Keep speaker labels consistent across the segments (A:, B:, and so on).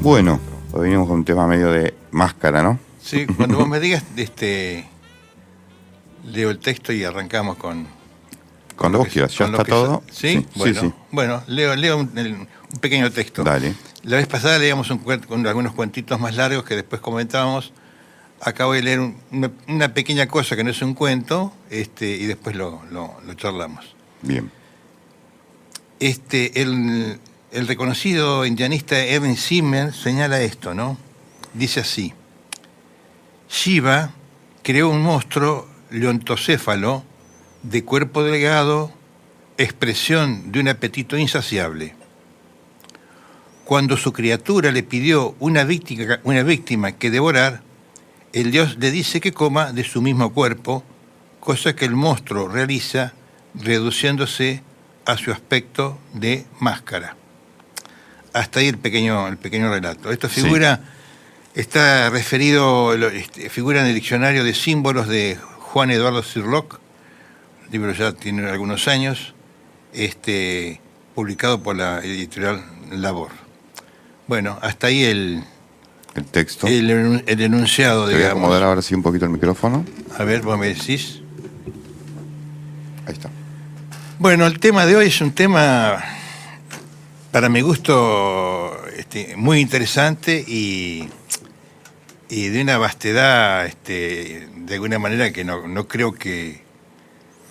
A: Bueno, hoy venimos con un tema medio de máscara, ¿no?
B: Sí, cuando vos me digas, leo el texto y arrancamos con...
A: Cuando vos quieras, ya está todo.
B: ¿Sí? Bueno,
A: sí.
B: Bueno, leo un pequeño texto.
A: Dale.
B: La vez pasada leíamos algunos cuentitos más largos que después comentábamos. Acabo de leer una pequeña cosa que no es un cuento, y después lo charlamos.
A: Bien.
B: El reconocido indianista Ernest Zimmer señala esto, ¿no? Dice así: Shiva creó un monstruo leontocéfalo de cuerpo delgado, expresión de un apetito insaciable. Cuando su criatura le pidió una víctima que devorar, el dios le dice que coma de su mismo cuerpo, cosa que el monstruo realiza reduciéndose a su aspecto de máscara. Hasta ahí el pequeño relato. Esta figura está referido, figura en el diccionario de símbolos de Juan Eduardo Cirloc. El libro ya tiene algunos años, publicado por la editorial Labor. Bueno, hasta ahí el
A: texto.
B: El enunciado,
A: Te voy a acomodar ahora sí un poquito el micrófono.
B: A ver, vos me decís.
A: Ahí está.
B: Bueno, el tema de hoy es un tema, para mi gusto, muy interesante y de una vastedad, de alguna manera que no creo que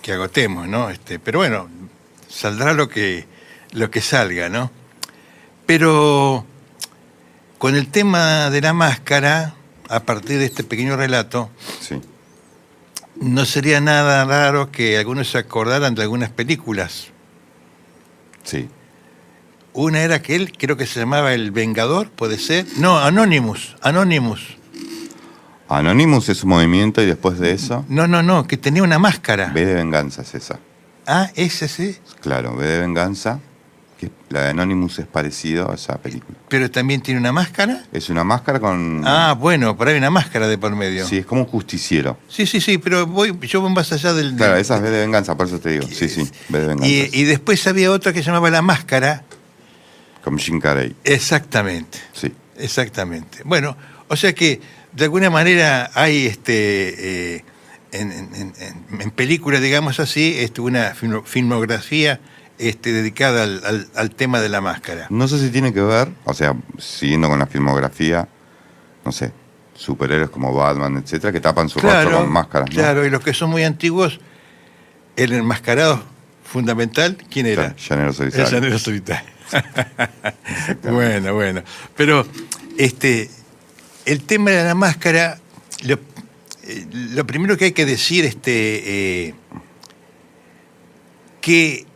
B: agotemos, ¿no? Pero bueno, saldrá lo que salga, ¿no? Pero con el tema de la máscara, a partir de este pequeño relato,
A: sí,
B: no sería nada raro que algunos se acordaran de algunas películas.
A: Sí.
B: Una era creo que se llamaba El Vengador, ¿puede ser? No, Anonymous. Anonymous
A: es un movimiento y después de eso...
B: No, que tenía una máscara.
A: V de Venganza es esa.
B: Ah, ese sí.
A: Claro, V de Venganza, que la de Anonymous es parecido a esa película.
B: ¿Pero también tiene una máscara?
A: Es una máscara con...
B: Ah, bueno, por ahí hay una máscara de por medio.
A: Sí, es como un justiciero.
B: Sí, pero yo voy más allá del...
A: Claro, esa es V de Venganza, por eso te digo. Sí, V de Venganza.
B: Y después había otra que se llamaba La Máscara.
A: Con Jim Carrey.
B: Exactamente.
A: Sí.
B: Exactamente. Bueno, o sea que de alguna manera hay en películas, digamos así, una filmografía dedicada al tema de la máscara.
A: No sé si tiene que ver, o sea, siguiendo con la filmografía, no sé, superhéroes como Batman, etcétera, que tapan su rostro con máscaras, ¿no?
B: Claro, y los que son muy antiguos, el enmascarado fundamental, ¿quién era?
A: Llanero Solitario.
B: El Llanero Solitario. Bueno. Pero el tema de la máscara, lo primero que hay que decir, que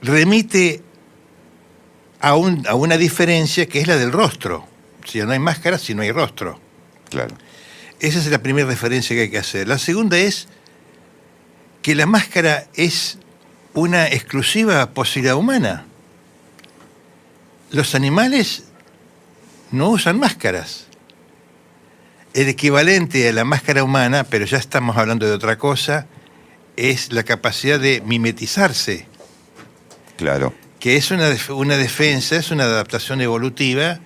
B: remite a una diferencia que es la del rostro. Si no hay máscara, si no hay rostro.
A: Claro.
B: Esa es la primera referencia que hay que hacer. La segunda es que la máscara es una exclusiva posibilidad humana. Los animales no usan máscaras. El equivalente a la máscara humana, pero ya estamos hablando de otra cosa, es la capacidad de mimetizarse.
A: Claro.
B: Que es una defensa, es una adaptación evolutiva,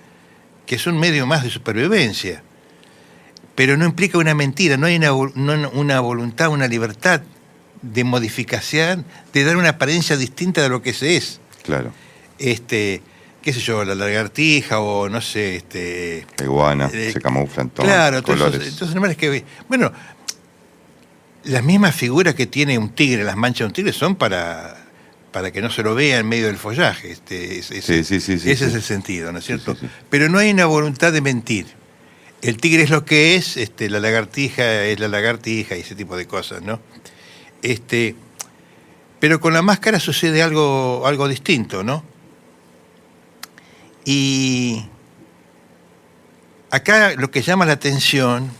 B: que es un medio más de supervivencia. Pero no implica una mentira, no hay una voluntad, una libertad de modificación, de dar una apariencia distinta de lo que se es.
A: Claro.
B: Qué sé yo, la lagartija o no sé,
A: la iguana, se camuflan todos.
B: Claro,
A: colores.
B: entonces animales que... Bueno, las mismas figuras que tiene un tigre, las manchas de un tigre, son para que no se lo vea en medio del follaje. Ese es el sentido, ¿no es cierto?
A: Sí.
B: Pero no hay una voluntad de mentir. El tigre es lo que es, la lagartija es la lagartija y ese tipo de cosas, ¿no? Pero con la máscara sucede algo distinto, ¿no? Y acá lo que llama la atención,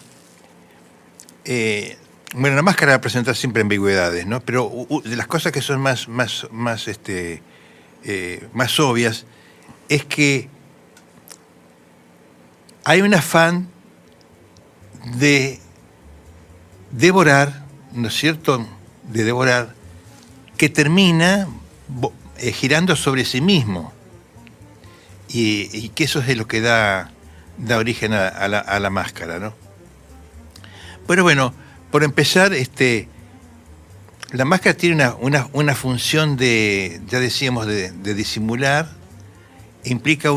B: la máscara presenta siempre ambigüedades, ¿no? Pero de las cosas que son más obvias es que hay un afán de devorar, ¿no es cierto?, de devorar, que termina girando sobre sí mismo. y que eso es lo que da origen a la máscara, ¿no? Pero bueno, por empezar, la máscara tiene una función de, ya decíamos, de disimular, implica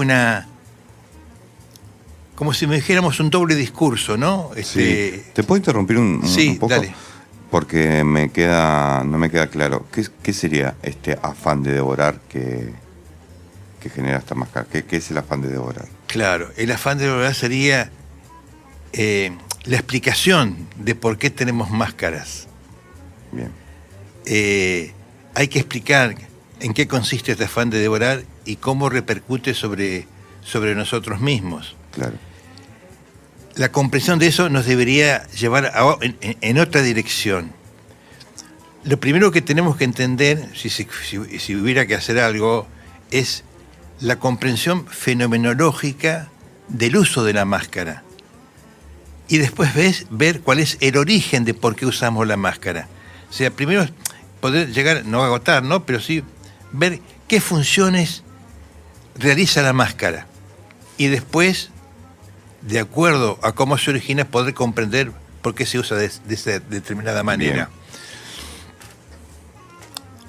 B: como si me dijéramos un doble discurso, ¿no?
A: Sí. ¿Te puedo interrumpir un poco?
B: Dale.
A: Porque no me queda claro. ¿Qué sería este afán de devorar que genera esta máscara? ¿Qué es el afán de devorar?
B: Claro, el afán de devorar sería la explicación de por qué tenemos máscaras.
A: Bien.
B: Hay que explicar en qué consiste este afán de devorar y cómo repercute sobre nosotros mismos.
A: Claro.
B: La comprensión de eso nos debería llevar en otra dirección. Lo primero que tenemos que entender, si hubiera que hacer algo, es la comprensión fenomenológica del uso de la máscara. Y después ver cuál es el origen de por qué usamos la máscara. O sea, primero poder llegar, no agotar, ¿no? Pero sí ver qué funciones realiza la máscara. Y después, de acuerdo a cómo se origina, poder comprender por qué se usa de esa determinada manera.
A: Bien.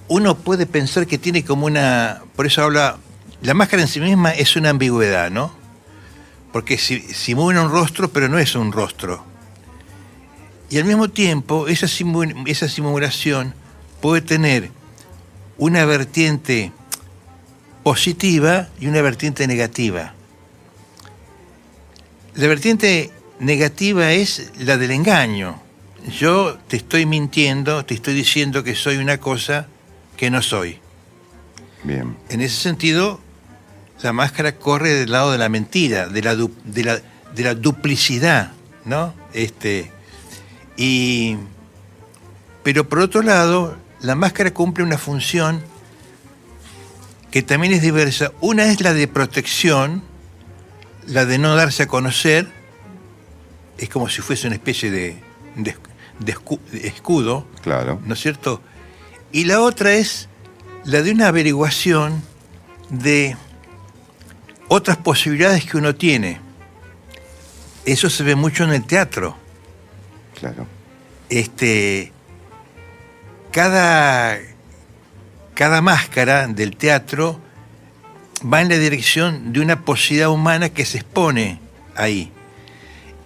B: Uno puede pensar que tiene como por eso la máscara en sí misma es una ambigüedad, ¿no? Porque simula un rostro, pero no es un rostro. Y al mismo tiempo, esa simulación puede tener una vertiente positiva y una vertiente negativa. La vertiente negativa es la del engaño. Yo te estoy mintiendo, te estoy diciendo que soy una cosa que no soy.
A: Bien.
B: En ese sentido, la máscara corre del lado de la mentira, de la duplicidad, ¿no? Pero por otro lado, la máscara cumple una función que también es diversa. Una es la de protección, la de no darse a conocer, es como si fuese una especie de escudo,
A: Claro.
B: ¿no es cierto? Y la otra es la de una averiguación de otras posibilidades que uno tiene. Eso se ve mucho en el teatro.
A: Claro.
B: Cada máscara del teatro va en la dirección de una posibilidad humana que se expone ahí.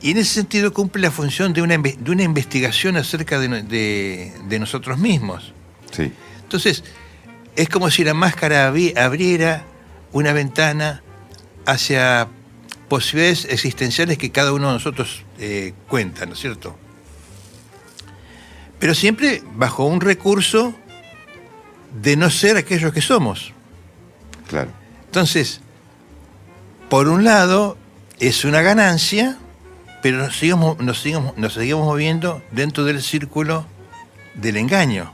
B: Y en ese sentido cumple la función de una investigación acerca de nosotros mismos.
A: Sí.
B: Entonces, es como si la máscara abriera una ventana hacia posibilidades existenciales que cada uno de nosotros cuenta, ¿no es cierto? Pero siempre bajo un recurso de no ser aquellos que somos.
A: Claro.
B: Entonces, por un lado, es una ganancia, pero nos seguimos moviendo dentro del círculo del engaño.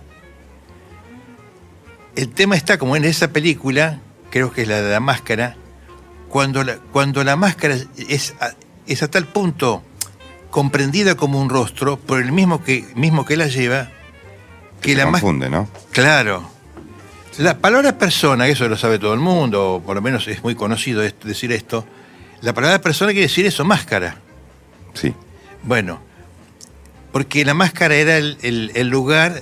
B: El tema está como en esa película, creo que es la de la máscara, cuando la máscara es a tal punto comprendida como un rostro por el mismo que la lleva, que
A: Se confunde, ¿no?
B: Claro. La palabra persona, eso lo sabe todo el mundo, o por lo menos es muy conocido decir esto, la palabra persona quiere decir eso, máscara.
A: Sí.
B: Bueno, porque la máscara era el lugar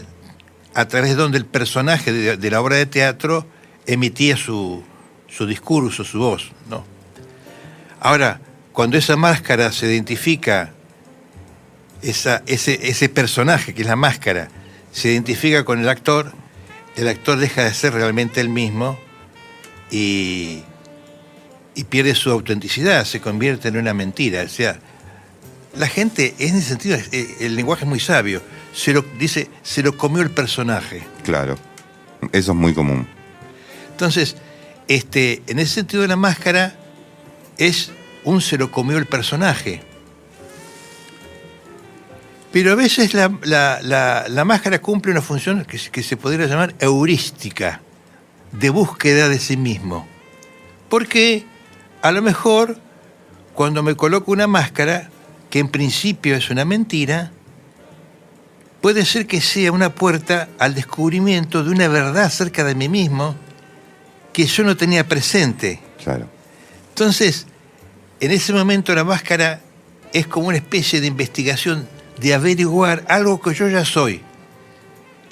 B: a través de donde el personaje de la obra de teatro emitía su discurso, su voz, ¿no? Ahora, cuando esa máscara se identifica, ese personaje que es la máscara, se identifica con el actor deja de ser realmente el mismo y pierde su autenticidad, se convierte en una mentira. O sea, la gente, en ese sentido, el lenguaje es muy sabio, se lo comió el personaje.
A: Claro. Eso es muy común.
B: Entonces, en ese sentido la máscara es se lo comió el personaje. Pero a veces la máscara cumple una función que se podría llamar heurística, de búsqueda de sí mismo. Porque a lo mejor cuando me coloco una máscara, que en principio es una mentira, puede ser que sea una puerta al descubrimiento de una verdad acerca de mí mismo que yo no tenía presente.
A: Claro.
B: Entonces, en ese momento la máscara es como una especie de investigación de averiguar algo que yo ya soy.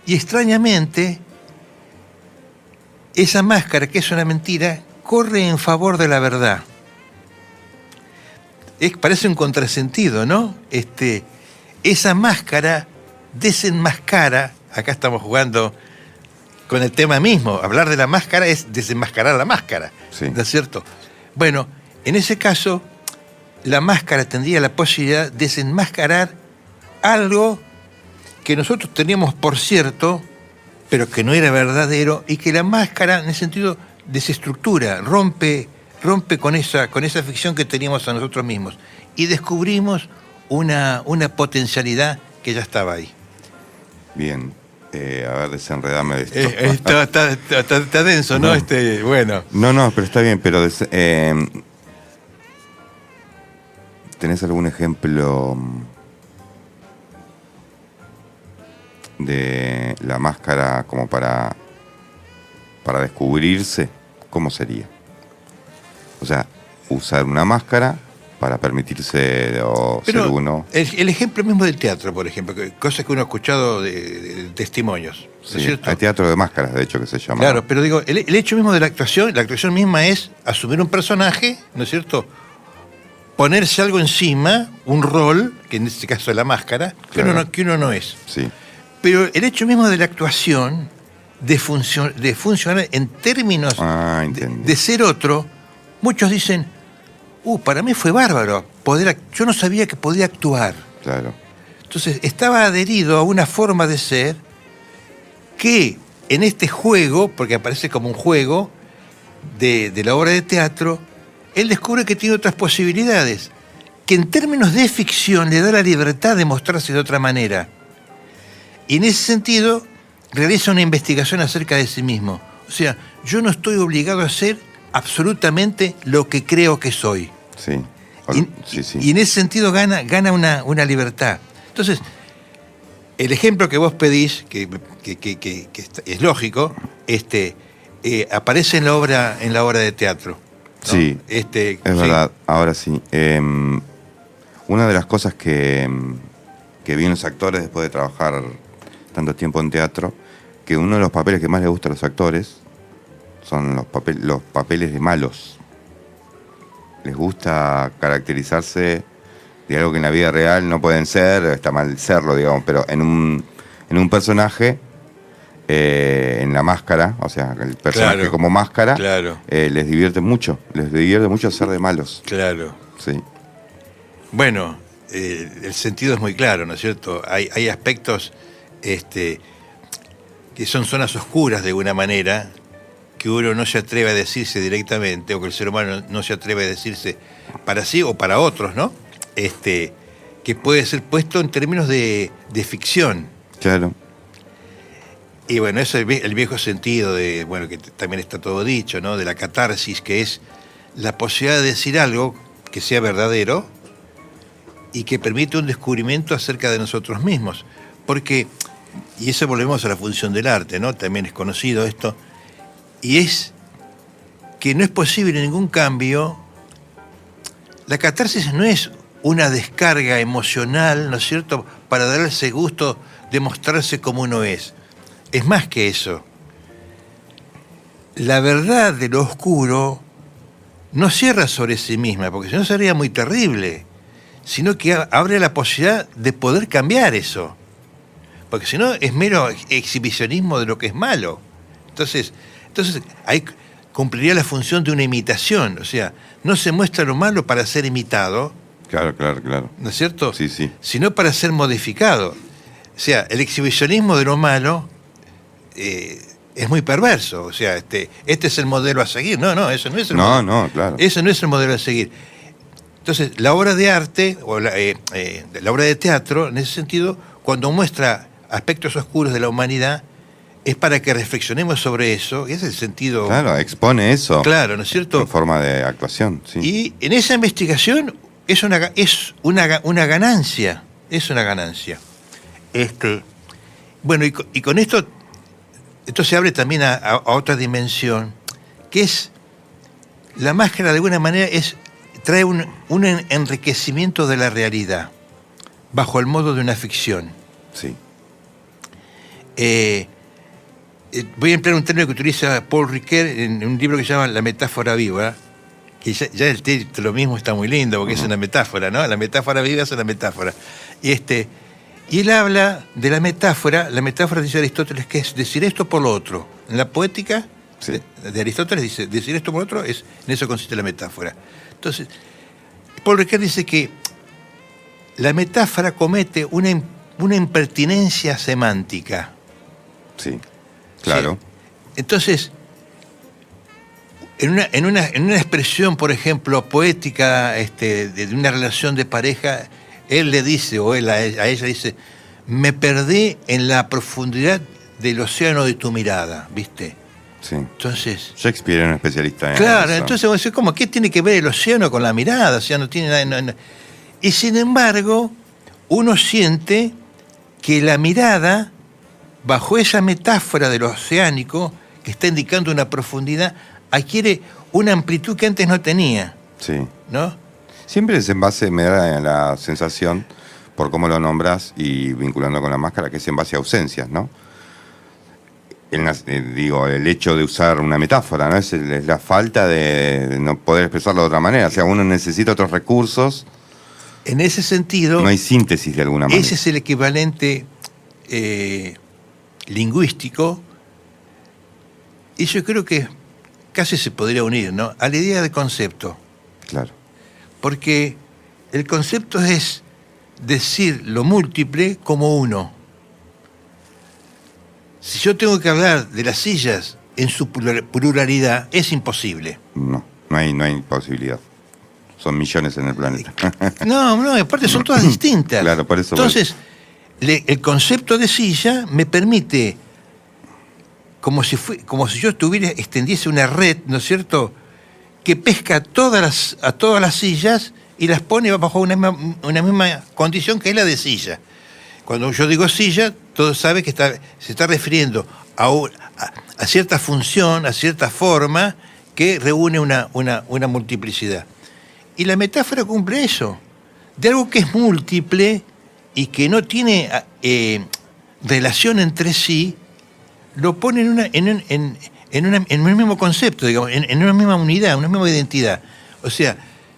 B: Y extrañamente, esa máscara, que es una mentira, corre en favor de la verdad. Parece un contrasentido, ¿no? Esa máscara desenmascara, acá estamos jugando con el tema mismo, hablar de la máscara es desenmascarar la máscara,
A: Sí.
B: ¿no es cierto? Bueno, en ese caso, la máscara tendría la posibilidad de desenmascarar algo que nosotros teníamos por cierto, pero que no era verdadero, y que la máscara, en ese sentido, desestructura, rompe con esa ficción que teníamos a nosotros mismos. Y descubrimos una potencialidad que ya estaba ahí.
A: Bien. A ver, desenredame de esto.
B: Está denso, ¿no? Bueno.
A: No, pero está bien, pero ¿tenés algún ejemplo de la máscara como para descubrirse? ¿Cómo sería? O sea, usar una máscara para permitirse ser uno.
B: El ejemplo mismo del teatro, por ejemplo, cosas que uno ha escuchado de testimonios, ¿no
A: Sí,
B: es cierto?
A: hay teatro de máscaras, de hecho, que se llama.
B: Claro, pero digo, el hecho mismo de la actuación misma es asumir un personaje, ¿no es cierto? Ponerse algo encima, un rol, que en este caso es la máscara,
A: Claro.
B: que uno no es.
A: Sí,
B: Pero el hecho mismo de la actuación, de funcionar en términos
A: entendí.
B: de ser otro, muchos dicen, para mí fue bárbaro, yo no sabía que podía actuar.
A: Claro.
B: Entonces, estaba adherido a una forma de ser que en este juego, porque aparece como un juego de la obra de teatro, él descubre que tiene otras posibilidades, que en términos de ficción le da la libertad de mostrarse de otra manera. Y en ese sentido, realiza una investigación acerca de sí mismo. O sea, yo no estoy obligado a ser absolutamente lo que creo que soy.
A: Sí. Sí.
B: Y en ese sentido gana una libertad. Entonces, el ejemplo que vos pedís, que es lógico, aparece en la obra de teatro, ¿no?
A: Sí, es verdad. Ahora sí. Una de las cosas que vi en los actores después de trabajar tanto tiempo en teatro, que uno de los papeles que más les gusta a los actores son los papeles de malos. Les gusta caracterizarse de algo que en la vida real no pueden ser, está mal serlo, digamos, pero en un personaje, en la máscara, o sea, el personaje
B: Claro,
A: como máscara,
B: claro.
A: les divierte mucho ser de malos.
B: Claro.
A: Sí,
B: Bueno, el sentido es muy claro, ¿no es cierto? Hay aspectos que son zonas oscuras de alguna manera, que uno no se atreve a decirse directamente, o que el ser humano no se atreve a decirse para sí o para otros, ¿no? Que puede ser puesto en términos de ficción.
A: claro.
B: Y bueno, eso es el viejo sentido de, bueno, que también está todo dicho, ¿no? De la catarsis, que es la posibilidad de decir algo que sea verdadero y que permite un descubrimiento acerca de nosotros mismos. Porque, y eso volvemos a la función del arte, ¿no? También es conocido esto, y es que no es posible ningún cambio. La catarsis no es una descarga emocional, ¿no es cierto?, para darse gusto de mostrarse como uno es. Es más que eso. La verdad de lo oscuro no cierra sobre sí misma, porque si no sería muy terrible, sino que abre la posibilidad de poder cambiar eso. Porque si no es mero exhibicionismo de lo que es malo. Entonces ahí cumpliría la función de una imitación. O sea, no se muestra lo malo para ser imitado,
A: Claro.
B: ¿no es cierto?
A: Sí.
B: Sino para ser modificado. O sea, el exhibicionismo de lo malo es muy perverso. O sea, este es el modelo a seguir. No, eso no es el modelo.
A: No, claro.
B: Eso no es el modelo a seguir. Entonces, la obra de arte, o la obra de teatro, en ese sentido, cuando muestra aspectos oscuros de la humanidad, es para que reflexionemos sobre eso, y es el sentido...
A: Claro, expone eso.
B: Claro, ¿no es cierto?
A: En forma de actuación, sí.
B: Y en esa investigación es una ganancia, es una ganancia. Bueno, y con esto se abre también a otra dimensión, que es la máscara de alguna manera trae un enriquecimiento de la realidad, bajo el modo de una ficción.
A: Sí.
B: Voy a emplear un término que utiliza Paul Ricoeur en un libro que se llama La metáfora viva, que ya el título mismo está muy lindo, porque es una metáfora, ¿no? La metáfora viva es una metáfora. Y él habla de la metáfora dice Aristóteles, que es decir esto por lo otro. En la poética
A: Sí.
B: de Aristóteles dice, decir esto por lo otro, en eso consiste la metáfora. Entonces, Paul Ricoeur dice que la metáfora comete una impertinencia semántica.
A: Sí, claro.
B: Sí. Entonces, en una expresión, por ejemplo, poética de una relación de pareja, él le dice, o él a ella dice, me perdí en la profundidad del océano de tu mirada, ¿viste?
A: Sí.
B: Entonces,
A: Shakespeare era un especialista en
B: claro,
A: eso.
B: entonces vos decís, ¿cómo? ¿Qué tiene que ver el océano con la mirada? O sea, no tiene nada. No. Y sin embargo, uno siente que la mirada, bajo esa metáfora de lo oceánico, que está indicando una profundidad, adquiere una amplitud que antes no tenía,
A: Sí.
B: ¿no?
A: Siempre es en base, me da la sensación, por cómo lo nombras y vinculando con la máscara, que es en base a ausencias, ¿no? El hecho de usar una metáfora, ¿no? Es la falta de no poder expresarlo de otra manera. O sea, uno necesita otros recursos.
B: En ese sentido,
A: No hay síntesis de alguna manera.
B: ese es el equivalente lingüístico, y yo creo que casi se podría unir, ¿no?, a la idea de concepto.
A: Claro.
B: Porque el concepto es decir lo múltiple como uno. Si yo tengo que hablar de las sillas en su pluralidad, es imposible.
A: No hay posibilidad. Son millones en el planeta.
B: No, aparte son todas distintas.
A: Claro, por eso.
B: Entonces, el concepto de silla me permite, como si yo extendiese una red, ¿no es cierto?, que pesca a todas las sillas y las pone bajo una misma condición, que es la de silla. Cuando yo digo silla, todos saben que se está refiriendo a cierta función, a cierta forma, que reúne una multiplicidad. Y la metáfora cumple eso, de algo que es múltiple y que no tiene relación entre sí, lo pone en un mismo concepto, digamos, en una misma unidad, una misma identidad. O sea,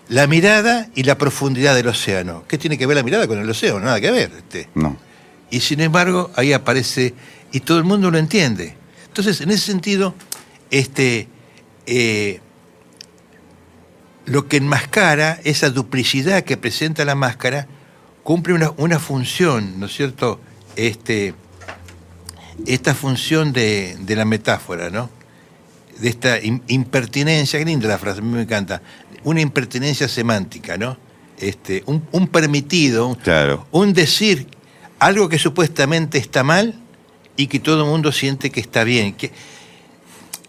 B: la mirada y la profundidad del océano. ¿Qué tiene que ver la mirada con el océano? Nada que ver.
A: No.
B: Y sin embargo, ahí aparece, y todo el mundo lo entiende. Entonces, en ese sentido, lo que enmascara, esa duplicidad que presenta la máscara, cumple una función, ¿no es cierto?, esta función de la metáfora, ¿no?, de esta impertinencia, qué linda la frase, a mí me encanta, una impertinencia semántica, ¿no? Un permitido,
A: Claro.
B: un decir algo que supuestamente está mal y que todo el mundo siente que está bien. Que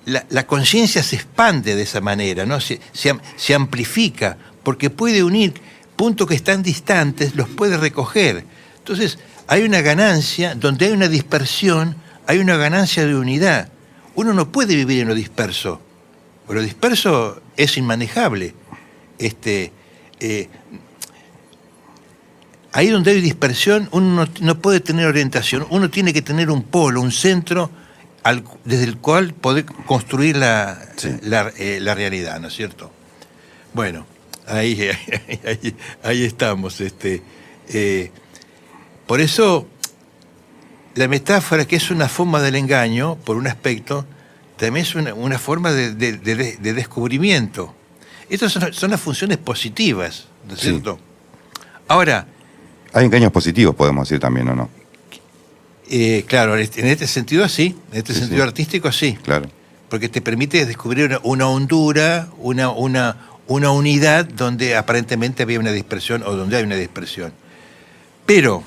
B: la conciencia se expande de esa manera, ¿no? Se amplifica, porque puede unir puntos que están distantes, los puede recoger. Entonces, hay una ganancia, donde hay una dispersión, hay una ganancia de unidad. Uno no puede vivir en lo disperso, porque lo disperso es inmanejable. Ahí donde hay dispersión, uno no puede tener orientación, uno tiene que tener un polo, un centro desde el cual poder construir la realidad, ¿no es cierto? Bueno, ahí estamos. Por eso, la metáfora, que es una forma del engaño, por un aspecto, también es una forma de descubrimiento. Estas son las funciones positivas, ¿no es cierto? Ahora,
A: Hay engaños positivos, podemos decir también, ¿o no?
B: claro, en este sentido sí, en este sentido artístico sí.
A: Claro.
B: Porque te permite descubrir una hondura, una unidad donde aparentemente había una dispersión o donde hay una dispersión. Pero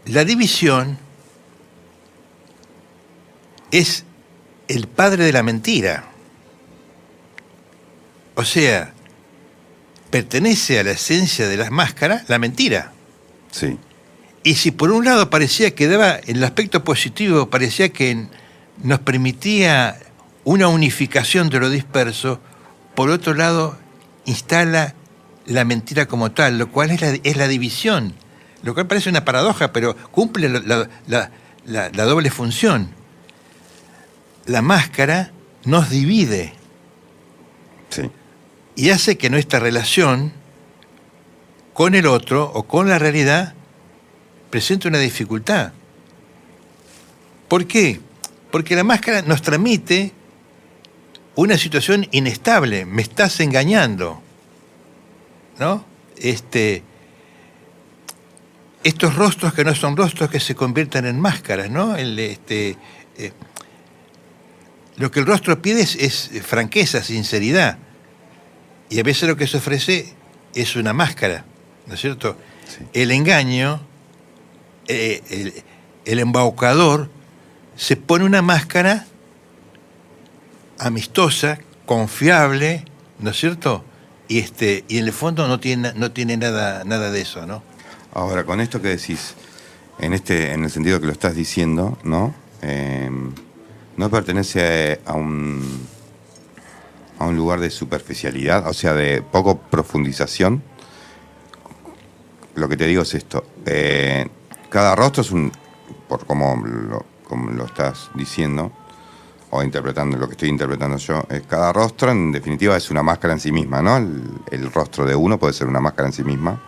B: la división es el padre de la mentira. O sea, pertenece a la esencia de las máscaras la mentira.
A: Sí.
B: Y si por un lado parecía que daba, en el aspecto positivo, parecía que nos permitía una unificación de lo disperso, por otro lado instala la mentira como tal, lo cual es la división, lo cual parece una paradoja, pero cumple la doble función. La máscara nos divide,
A: Sí.
B: y hace que nuestra relación con el otro o con la realidad presente una dificultad. ¿Por qué? Porque la máscara nos transmite una situación inestable. Me estás engañando, ¿no? Estos rostros que no son rostros que se convierten en máscaras, ¿no? Lo que el rostro pide es franqueza, sinceridad. Y a veces lo que se ofrece es una máscara, ¿no es cierto?
A: Sí.
B: El engaño, el embaucador, se pone una máscara amistosa, confiable, ¿no es cierto? Y en el fondo no tiene nada de eso, ¿no?
A: Ahora, con esto que decís, en el sentido que lo estás diciendo, ¿no? No pertenece a un lugar de superficialidad, o sea, de poco profundización. Lo que te digo es esto. Cada rostro es por como lo estás diciendo, o interpretando lo que estoy interpretando yo, cada rostro en definitiva es una máscara en sí misma, ¿no? El rostro de uno puede ser una máscara en sí misma.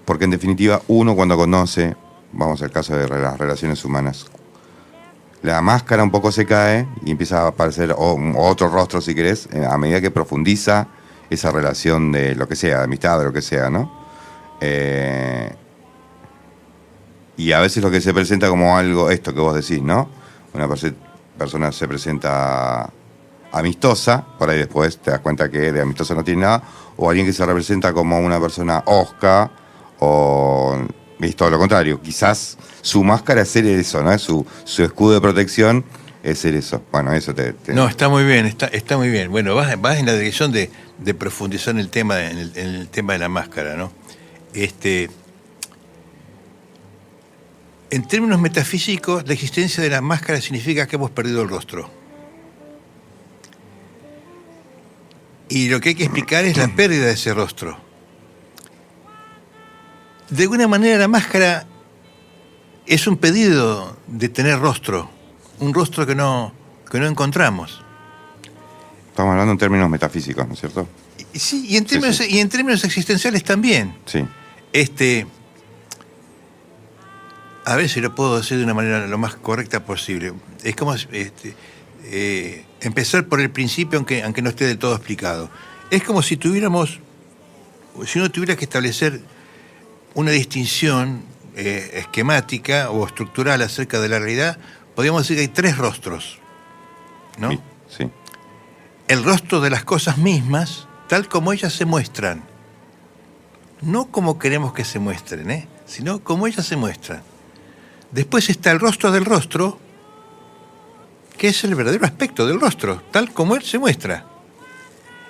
A: Porque en definitiva uno cuando conoce, vamos al caso de las relaciones humanas, la máscara un poco se cae y empieza a aparecer otro rostro, si querés, a medida que profundiza esa relación de lo que sea, de amistad, de lo que sea, ¿no? Y a veces lo que se presenta como algo, esto que vos decís, ¿no? Una persona se presenta amistosa, por ahí después te das cuenta que de amistosa no tiene nada, o alguien que se representa como una persona hosca, o es todo lo contrario. Quizás su máscara es ser eso, ¿no? Su escudo de protección es ser eso. Bueno, eso
B: No, está muy bien, está muy bien. Bueno, vas en la dirección de profundizar en el tema de la máscara, ¿no? En términos metafísicos, la existencia de la máscara significa que hemos perdido el rostro. Y lo que hay que explicar es la pérdida de ese rostro. De alguna manera la máscara es un pedido de tener rostro, un rostro que no encontramos.
A: Estamos hablando en términos metafísicos, ¿no es cierto?
B: Sí, y en términos existenciales también.
A: Sí.
B: A ver si lo puedo decir de una manera lo más correcta posible. Es como empezar por el principio, aunque no esté del todo explicado. Es como si uno tuviera que establecer una distinción esquemática o estructural acerca de la realidad. Podríamos decir que hay tres rostros, ¿no?
A: Sí.
B: El rostro de las cosas mismas, tal como ellas se muestran. No como queremos que se muestren, sino como ellas se muestran. Después está el rostro del rostro, que es el verdadero aspecto del rostro, tal como él se muestra.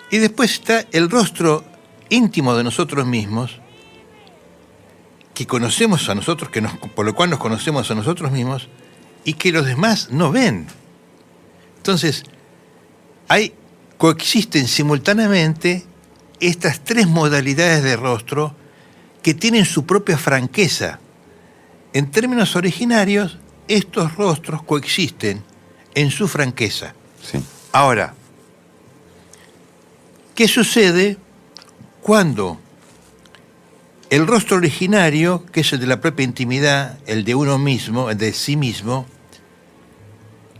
B: Y después está el rostro íntimo de nosotros mismos, que conocemos a nosotros, por lo cual nos conocemos a nosotros mismos, y que los demás no ven. Entonces, coexisten simultáneamente estas tres modalidades de rostro que tienen su propia franqueza. En términos originarios, estos rostros coexisten en su franqueza.
A: Sí.
B: Ahora, ¿qué sucede cuando el rostro originario, que es el de la propia intimidad, el de uno mismo, el de sí mismo,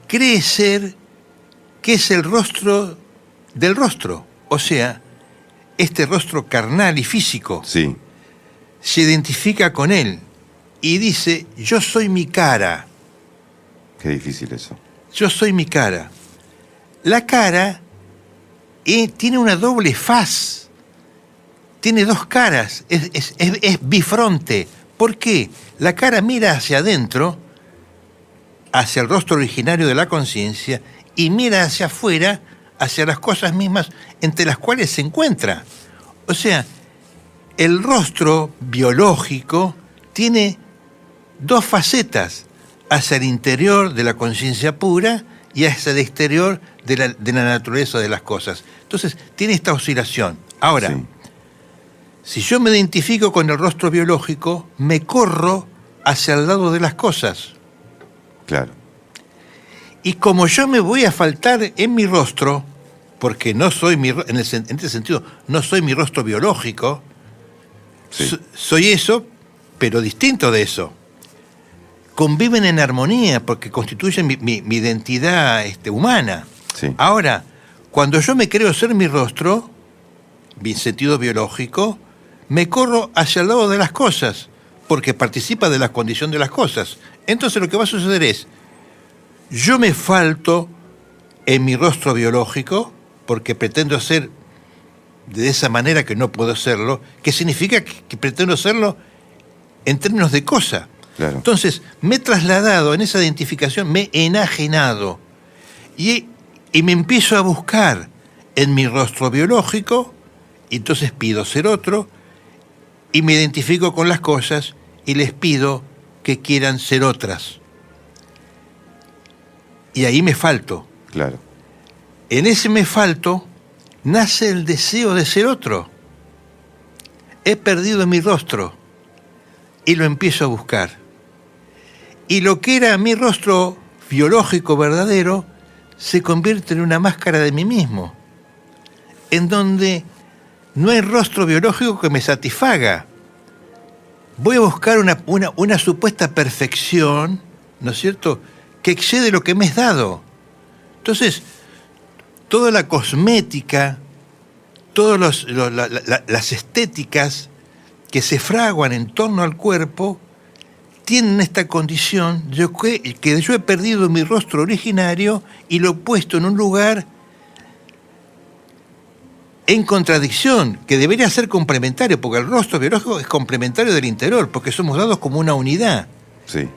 B: cree ser que es el rostro del rostro? O sea, este rostro carnal y físico
A: Sí.
B: se identifica con él y dice, yo soy mi cara.
A: Qué difícil eso.
B: Yo soy mi cara. La cara tiene una doble faz. Tiene dos caras. Es bifronte. ¿Por qué? La cara mira hacia adentro, hacia el rostro originario de la conciencia, y mira hacia afuera, hacia las cosas mismas entre las cuales se encuentra. O sea, el rostro biológico tiene dos facetas, hacia el interior de la conciencia pura y hacia el exterior de la naturaleza de las cosas. Entonces, tiene esta oscilación. Ahora,
A: Sí.
B: si yo me identifico con el rostro biológico, me corro hacia el lado de las cosas.
A: Claro.
B: Y como yo me voy a faltar en mi rostro, porque no soy en este sentido, no soy mi rostro biológico,
A: Sí.
B: soy eso, pero distinto de eso. Conviven en armonía porque constituyen mi identidad humana.
A: Sí.
B: Ahora, cuando yo me creo ser mi rostro, mi sentido biológico, me corro hacia el lado de las cosas, porque participa de la condición de las cosas. Entonces lo que va a suceder es, yo me falto en mi rostro biológico, porque pretendo ser de esa manera que no puedo serlo, que significa que pretendo serlo en términos de cosa.
A: Claro.
B: Entonces, me he trasladado en esa identificación, me he enajenado y me empiezo a buscar en mi rostro biológico, y entonces pido ser otro, y me identifico con las cosas y les pido que quieran ser otras. Y ahí me falto.
A: Claro.
B: En ese me falto nace el deseo de ser otro. He perdido mi rostro y lo empiezo a buscar. Y lo que era mi rostro biológico verdadero se convierte en una máscara de mí mismo, en donde no hay rostro biológico que me satisfaga. Voy a buscar una supuesta perfección, ¿no es cierto?, que excede lo que me es dado. Entonces, toda la cosmética, todas las estéticas que se fraguan en torno al cuerpo tienen esta condición de que yo he perdido mi rostro originario y lo he puesto en un lugar en contradicción, que debería ser complementario, porque el rostro biológico es complementario del interior, porque somos dados como una unidad.
A: Sí.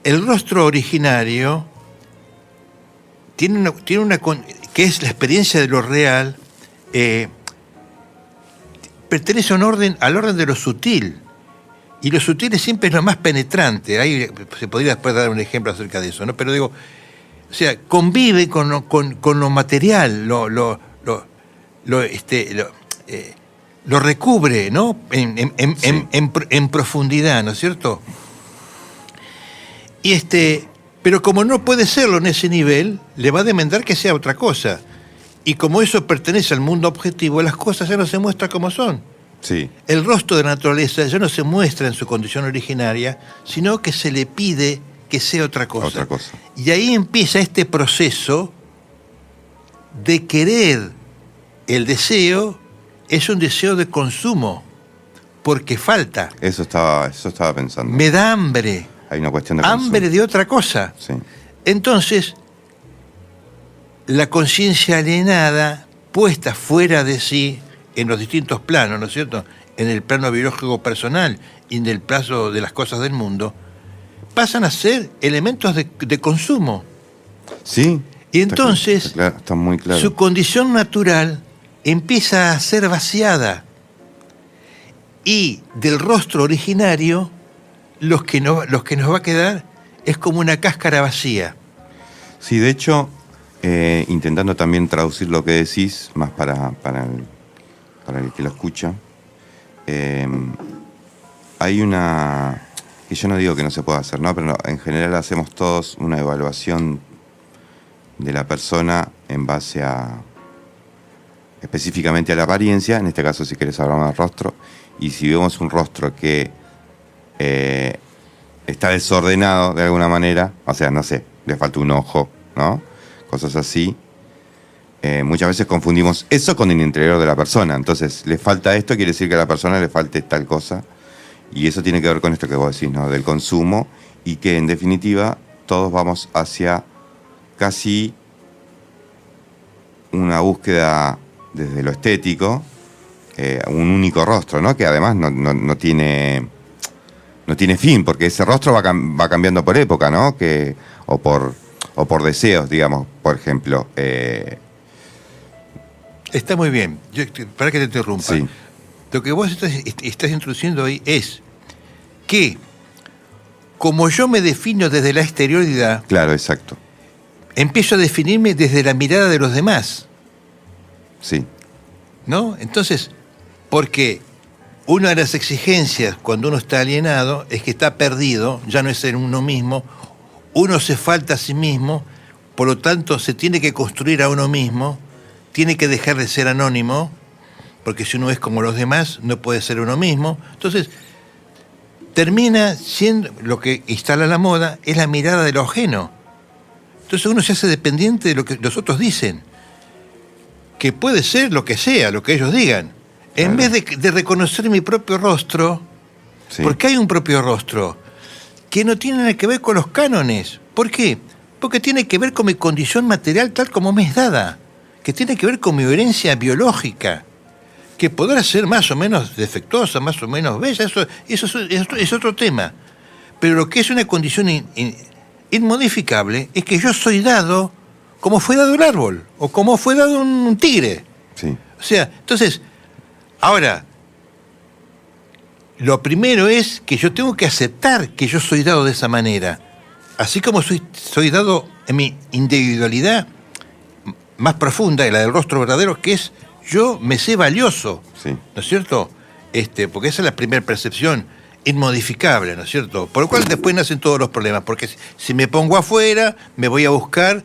B: El rostro originario tiene una que es la experiencia de lo real, pertenece al orden de lo sutil. Y lo sutil siempre es lo más penetrante. Ahí se podría después dar un ejemplo acerca de eso, ¿no? Pero digo, o sea, convive con lo material, lo recubre, ¿no? En profundidad, ¿no es cierto? Y pero como no puede serlo en ese nivel, le va a demandar que sea otra cosa. Y como eso pertenece al mundo objetivo, las cosas ya no se muestran como son.
A: Sí.
B: El rostro de la naturaleza ya no se muestra en su condición originaria, sino que se le pide que sea otra cosa.
A: Otra cosa.
B: Y ahí empieza este proceso de querer. El deseo es un deseo de consumo, porque falta.
A: Eso estaba pensando.
B: Me da hambre.
A: Hay una cuestión de
B: Hambre
A: consumo.
B: de otra cosa.
A: Sí.
B: Entonces, la conciencia alienada, puesta fuera de sí, en los distintos planos, ¿no es cierto?, en el plano biológico personal y en el plano de las cosas del mundo, pasan a ser elementos de consumo.
A: Sí.
B: Y entonces,
A: está muy claro.
B: su condición natural empieza a ser vaciada. Y del rostro originario, los que nos va a quedar es como una cáscara vacía.
A: Sí, de hecho, intentando también traducir lo que decís, más para el que lo escucha, hay una, que yo no digo que no se pueda hacer, ¿no? Pero en general hacemos todos una evaluación de la persona en base específicamente a la apariencia, en este caso si querés hablar del rostro, y si vemos un rostro que está desordenado de alguna manera, o sea, no sé, le falta un ojo, ¿no? Cosas así. Muchas veces confundimos eso con el interior de la persona. Entonces, le falta esto, quiere decir que a la persona le falte tal cosa. Y eso tiene que ver con esto que vos decís, ¿no? Del consumo, y que en definitiva todos vamos hacia casi una búsqueda desde lo estético, un único rostro, ¿no? Que además no tiene fin, porque ese rostro va cambiando por época, ¿no? O por deseos, digamos, por ejemplo.
B: Está muy bien. Para que te interrumpa.
A: Sí.
B: Lo que vos estás introduciendo ahí es que, como yo me defino desde la exterioridad,
A: Claro, exacto.
B: empiezo a definirme desde la mirada de los demás,
A: Sí,
B: ¿no? Entonces, porque una de las exigencias cuando uno está alienado es que está perdido, ya no es ser uno mismo, uno se falta a sí mismo, por lo tanto se tiene que construir a uno mismo, tiene que dejar de ser anónimo, porque si uno es como los demás, no puede ser uno mismo. Entonces, termina siendo, lo que instala la moda, es la mirada de lo ajeno. Entonces uno se hace dependiente de lo que los otros dicen, que puede ser lo que sea, lo que ellos digan. En
A: Claro.
B: vez de reconocer mi propio rostro,
A: sí.
B: porque hay un propio rostro, que no tiene nada que ver con los cánones. ¿Por qué? Porque tiene que ver con mi condición material tal como me es dada, que tiene que ver con mi herencia biológica, que podrá ser más o menos defectuosa, más o menos bella, eso es otro tema. Pero lo que es una condición inmodificable es que yo soy dado como fue dado el árbol, o como fue dado un tigre.
A: Sí,
B: O sea, entonces, ahora, lo primero es que yo tengo que aceptar que yo soy dado de esa manera. Así como soy dado en mi individualidad más profunda, la del rostro verdadero, que es yo me sé valioso,
A: sí.
B: ¿no es cierto? Porque esa es la primera percepción inmodificable, ¿no es cierto? Por lo cual después nacen todos los problemas, porque si me pongo afuera, me voy a buscar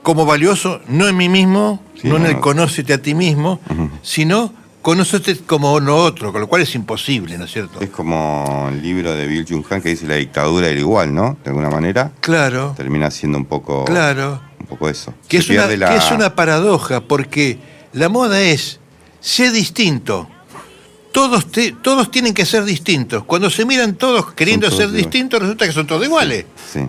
B: como valioso, no en mí mismo,
A: Sí,
B: no en el
A: no.
B: conócete a ti mismo, sino conócete como lo otro, con lo cual es imposible, ¿no es cierto?
A: Es como el libro de Bill Jung-han que dice la dictadura del igual, ¿no? De alguna manera
B: Claro,
A: termina siendo un poco eso.
B: que
A: Se
B: es,
A: pierde
B: que es una paradoja, porque la moda es ser distinto. Todos tienen que ser distintos. Cuando se miran todos queriendo
A: todos
B: ser
A: iguales.
B: distintos, resulta que son todos iguales.
A: Sí,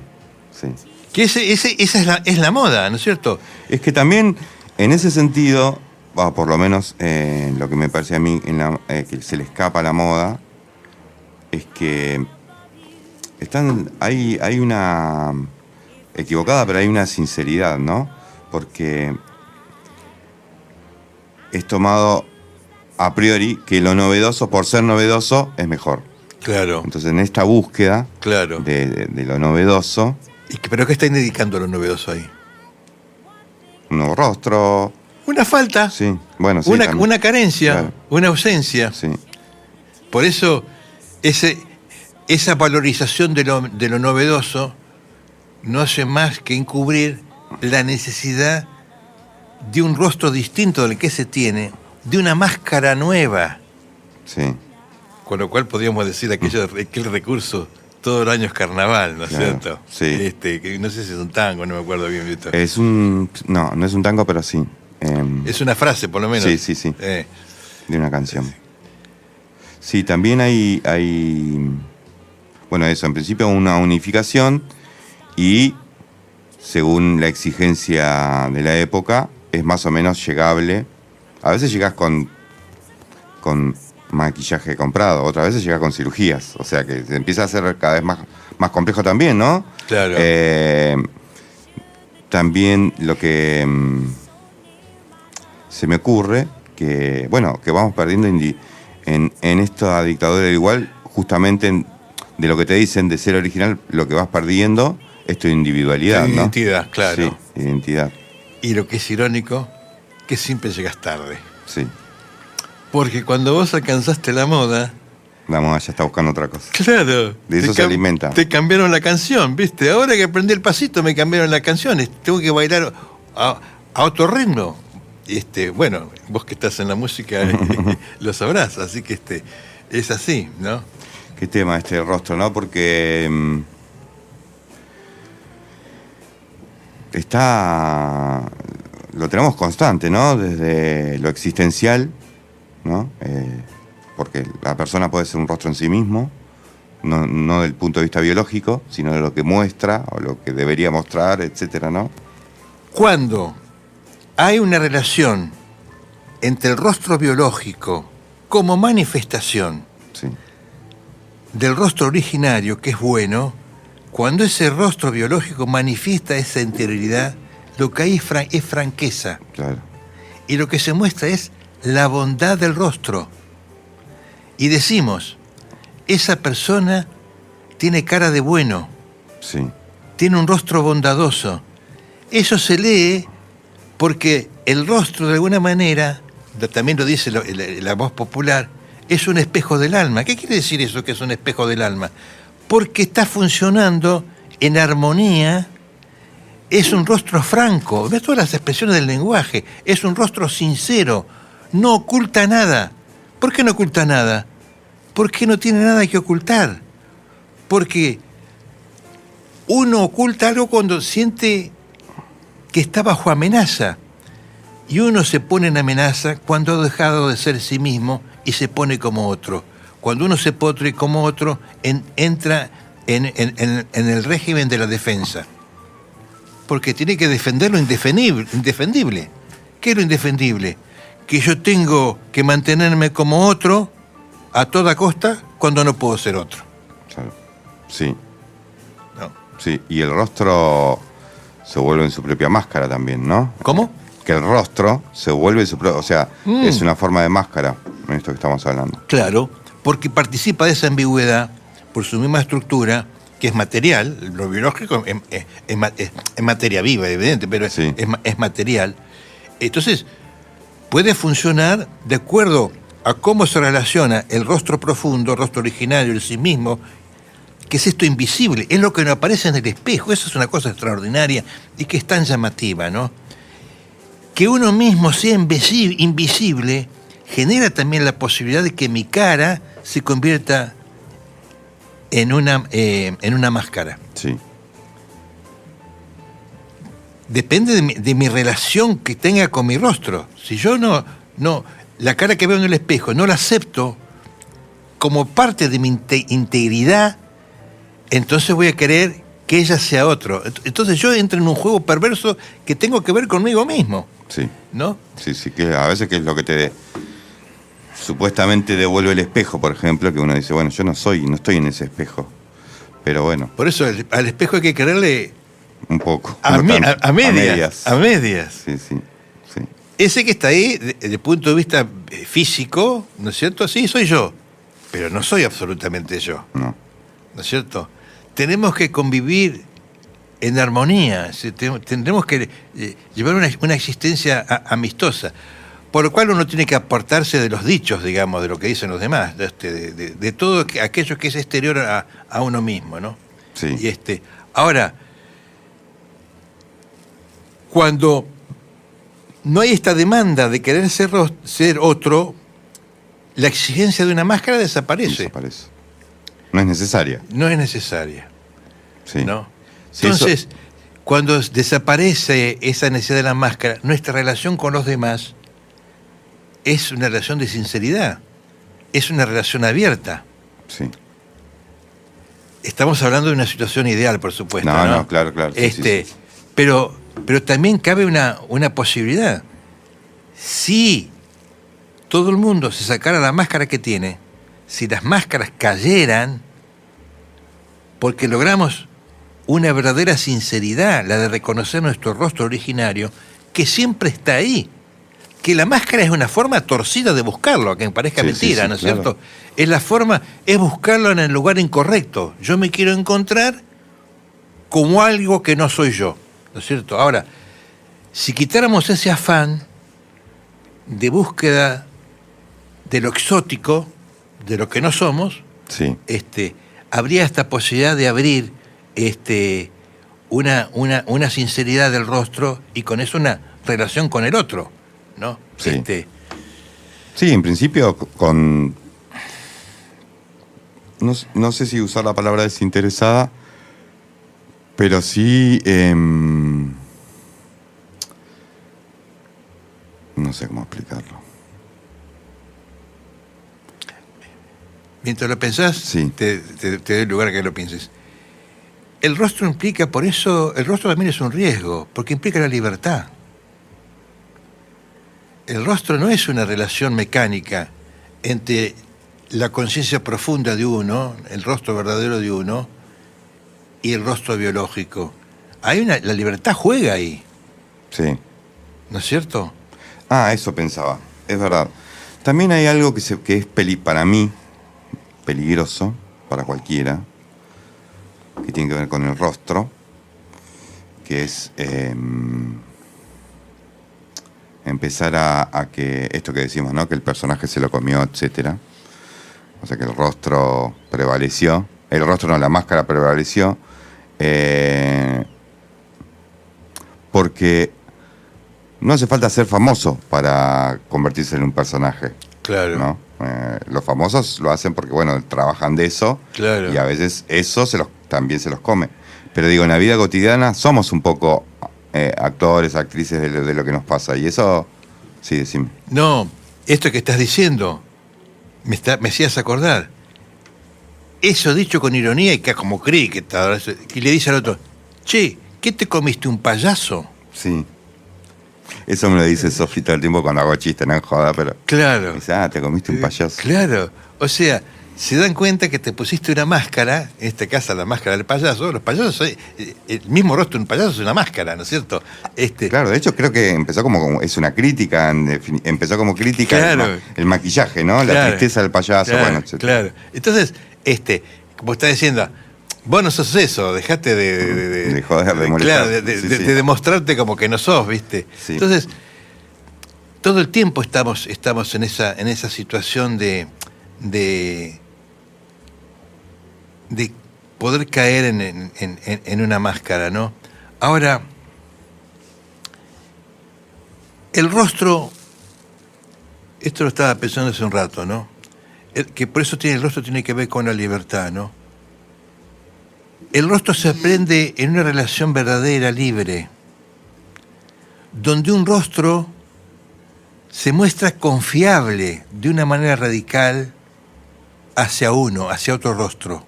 A: sí.
B: Que esa es la moda, ¿no es cierto?
A: Es que también, en ese sentido, por lo menos lo que me parece a mí que se le escapa a la moda, es que hay una equivocada, pero hay una sinceridad, ¿no? Porque es tomado a priori que lo novedoso, por ser novedoso, es mejor.
B: Claro,
A: Entonces, en esta búsqueda
B: claro.
A: de lo novedoso,
B: ¿Pero qué está indicando lo novedoso ahí?
A: un nuevo rostro,
B: Una falta,
A: sí, bueno, sí. también.
B: una carencia,
A: Claro.
B: una ausencia.
A: Sí,
B: Por eso, esa valorización de lo novedoso no hace más que encubrir la necesidad de un rostro distinto del que se tiene, de una máscara nueva.
A: sí.
B: Con lo cual podríamos decir aquel recurso, todo el año es carnaval, ¿no es
A: Claro,
B: cierto?
A: sí.
B: Que no sé si es un tango, no me acuerdo bien, Víctor.
A: No es un tango, pero sí.
B: Es una frase, por lo menos.
A: Sí. De una canción. Sí, también hay, bueno, eso, en principio una unificación y según la exigencia de la época es más o menos llegable. A veces llegas con maquillaje comprado, otras veces llegas con cirugías, o sea que se empieza a hacer cada vez más complejo también, ¿no?
B: Claro.
A: También lo que se me ocurre, que bueno, que vamos perdiendo en esta dictadura del igual, justamente de lo que te dicen de ser original, lo que vas perdiendo es tu individualidad,
B: Tu
A: ¿no?
B: identidad, claro.
A: Sí, identidad,
B: Y lo que es irónico, que siempre llegas tarde.
A: sí.
B: Porque cuando vos alcanzaste la moda,
A: La moda ya está buscando otra cosa.
B: claro,
A: De eso se alimenta.
B: te cambiaron la canción, ¿viste? Ahora que aprendí el pasito me cambiaron la canción, tengo que bailar a otro ritmo. Bueno, vos que estás en la música lo sabrás, así que es así, ¿no?
A: Qué tema este rostro, ¿no? Porque lo tenemos constante, ¿no? Desde lo existencial, ¿no? Porque la persona puede ser un rostro en sí mismo, no del punto de vista biológico, sino de lo que muestra o lo que debería mostrar, etcétera, ¿no?
B: Cuando hay una relación entre el rostro biológico como manifestación
A: Sí,
B: del rostro originario, que es bueno, cuando ese rostro biológico manifiesta esa interioridad, lo que hay es franqueza.
A: claro.
B: Y lo que se muestra es la bondad del rostro. Y decimos, esa persona tiene cara de bueno,
A: Sí,
B: tiene un rostro bondadoso. Eso se lee porque el rostro, de alguna manera, también lo dice la voz popular, es un espejo del alma. ¿Qué quiere decir eso, que es un espejo del alma? Porque está funcionando en armonía, es un rostro franco. Ves todas las expresiones del lenguaje, es un rostro sincero, no oculta nada. ¿Por qué no oculta nada? Porque no tiene nada que ocultar. Porque uno oculta algo cuando siente que está bajo amenaza. Y uno se pone en amenaza cuando ha dejado de ser sí mismo y se pone como otro. Cuando uno se pone como otro, entra en el régimen de la defensa. Porque tiene que defender lo indefendible. ¿Qué es lo indefendible? Que yo tengo que mantenerme como otro a toda costa cuando no puedo ser otro.
A: claro. Sí,
B: No.
A: sí. Y el rostro se vuelve en su propia máscara también, ¿no?
B: ¿Cómo?
A: Que el rostro se vuelve su propia... O sea, es una forma de máscara en esto que estamos hablando.
B: Claro, porque participa de esa ambigüedad por su misma estructura, que es material. Lo biológico es materia viva, evidente, pero
A: Sí.
B: es material. Entonces, puede funcionar de acuerdo a cómo se relaciona el rostro profundo, el rostro originario, el sí mismo, que es esto invisible, es lo que no aparece en el espejo. Eso es una cosa extraordinaria y que es tan llamativa, ¿no? Que uno mismo sea invisible genera también la posibilidad de que mi cara se convierta en una máscara.
A: Sí,
B: Depende de mi relación que tenga con mi rostro. Si yo no, la cara que veo en el espejo no la acepto como parte de mi integridad, entonces voy a querer que ella sea otro. Entonces yo entro en un juego perverso que tengo que ver conmigo mismo,
A: sí.
B: ¿no?
A: Sí, sí, que a veces que es lo que te supuestamente devuelve el espejo, por ejemplo, que uno dice, bueno, yo no estoy en ese espejo. Pero bueno,
B: Por eso al espejo hay que quererle
A: un poco.
B: a
A: no tanto.
B: medias. A medias.
A: Sí, sí, sí.
B: Ese que está ahí, desde el punto de vista físico, ¿no es cierto? Sí, soy yo, pero no soy absolutamente yo,
A: No.
B: ¿no es cierto? Tenemos que convivir en armonía, tendremos que llevar una existencia amistosa, por lo cual uno tiene que apartarse de los dichos, digamos, de lo que dicen los demás, de todo aquello que es exterior a uno mismo, ¿no?
A: Sí.
B: Y ahora, cuando no hay esta demanda de querer ser otro, la exigencia de una máscara desaparece.
A: Desaparece. No es necesaria.
B: No es necesaria.
A: Sí.
B: ¿No?
A: Sí,
B: Entonces, cuando desaparece esa necesidad de la máscara, nuestra relación con los demás es una relación de sinceridad, es una relación abierta.
A: Sí.
B: Estamos hablando de una situación ideal, por supuesto.
A: No,
B: No,
A: no, claro, claro. Sí, sí, sí.
B: Pero también cabe una posibilidad. Si todo el mundo se sacara la máscara que tiene, si las máscaras cayeran, porque logramos una verdadera sinceridad, la de reconocer nuestro rostro originario, que siempre está ahí. Que la máscara es una forma torcida de buscarlo, aunque me parezca
A: Sí,
B: mentira,
A: sí,
B: ¿no es
A: claro.
B: cierto? Es buscarlo en el lugar incorrecto. Yo me quiero encontrar como algo que no soy yo, ¿no es cierto? Ahora, si quitáramos ese afán de búsqueda de lo exótico, de lo que no somos,
A: Sí.
B: habría esta posibilidad de abrir una sinceridad del rostro y con eso una relación con el otro, ¿no?
A: Sí. Sí, en principio con... No sé si usar la palabra desinteresada, pero sí... no sé cómo explicarlo.
B: Mientras lo pensás,
A: Sí.
B: te doy lugar a que lo pienses. El rostro implica, por eso, el rostro también es un riesgo, porque implica la libertad. El rostro no es una relación mecánica entre la conciencia profunda de uno, el rostro verdadero de uno, y el rostro biológico. La libertad juega ahí,
A: Sí.
B: ¿no es cierto?
A: Ah, eso pensaba. Es verdad. También hay algo que es para mí peligroso para cualquiera, que tiene que ver con el rostro, que es empezar a que, esto que decimos, ¿no? Que el personaje se lo comió, etcétera. O sea que el rostro prevaleció, la máscara prevaleció, porque no hace falta ser famoso para convertirse en un personaje.
B: Claro.
A: ¿No? Los famosos lo hacen porque, bueno, trabajan de eso.
B: Claro.
A: Y a veces eso también se los come. Pero digo, en la vida cotidiana somos un poco actores, actrices de lo que nos pasa. Y eso, sí, decime.
B: No, esto que estás diciendo, me hacías acordar. Eso dicho con ironía y que como creí que y le dice al otro, che, ¿qué te comiste, un payaso?
A: Sí. Eso me lo dice Sofi todo el tiempo cuando hago chistes, no en joda, pero...
B: Claro.
A: Dice, te comiste un payaso.
B: Claro. O sea, se dan cuenta que te pusiste una máscara, en este caso la máscara del payaso. Los payasos, el mismo rostro de un payaso es una máscara, ¿no es cierto?
A: Claro, de hecho creo que empezó es una crítica, empezó como crítica,
B: claro,
A: el maquillaje, ¿no? La tristeza del payaso,
B: claro,
A: bueno, etc.
B: Claro. Entonces, como está diciendo, vos no sos eso, dejate
A: de joder, de molestar.
B: Claro, de demostrarte como que no sos, ¿viste?
A: Sí.
B: Entonces, todo el tiempo estamos en esa situación de poder caer en una máscara, ¿no? Ahora, el rostro, esto lo estaba pensando hace un rato, ¿no? Que por eso el rostro tiene que ver con la libertad, ¿no? El rostro se aprende en una relación verdadera, libre, donde un rostro se muestra confiable de una manera radical hacia otro rostro.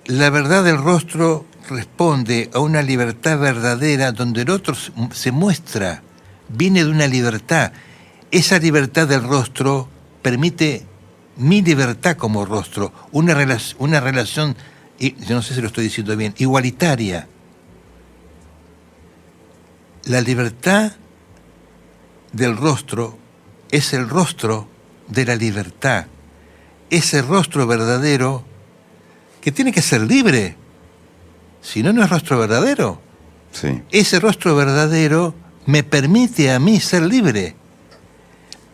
B: La verdad del rostro responde a una libertad verdadera donde el otro se muestra, viene de una libertad. Esa libertad del rostro permite mi libertad como rostro, una relación, yo no sé si lo estoy diciendo bien, igualitaria. La libertad del rostro es el rostro de la libertad. Ese rostro verdadero que tiene que ser libre. Si no, no es rostro verdadero.
A: Sí.
B: Ese rostro verdadero me permite a mí ser libre.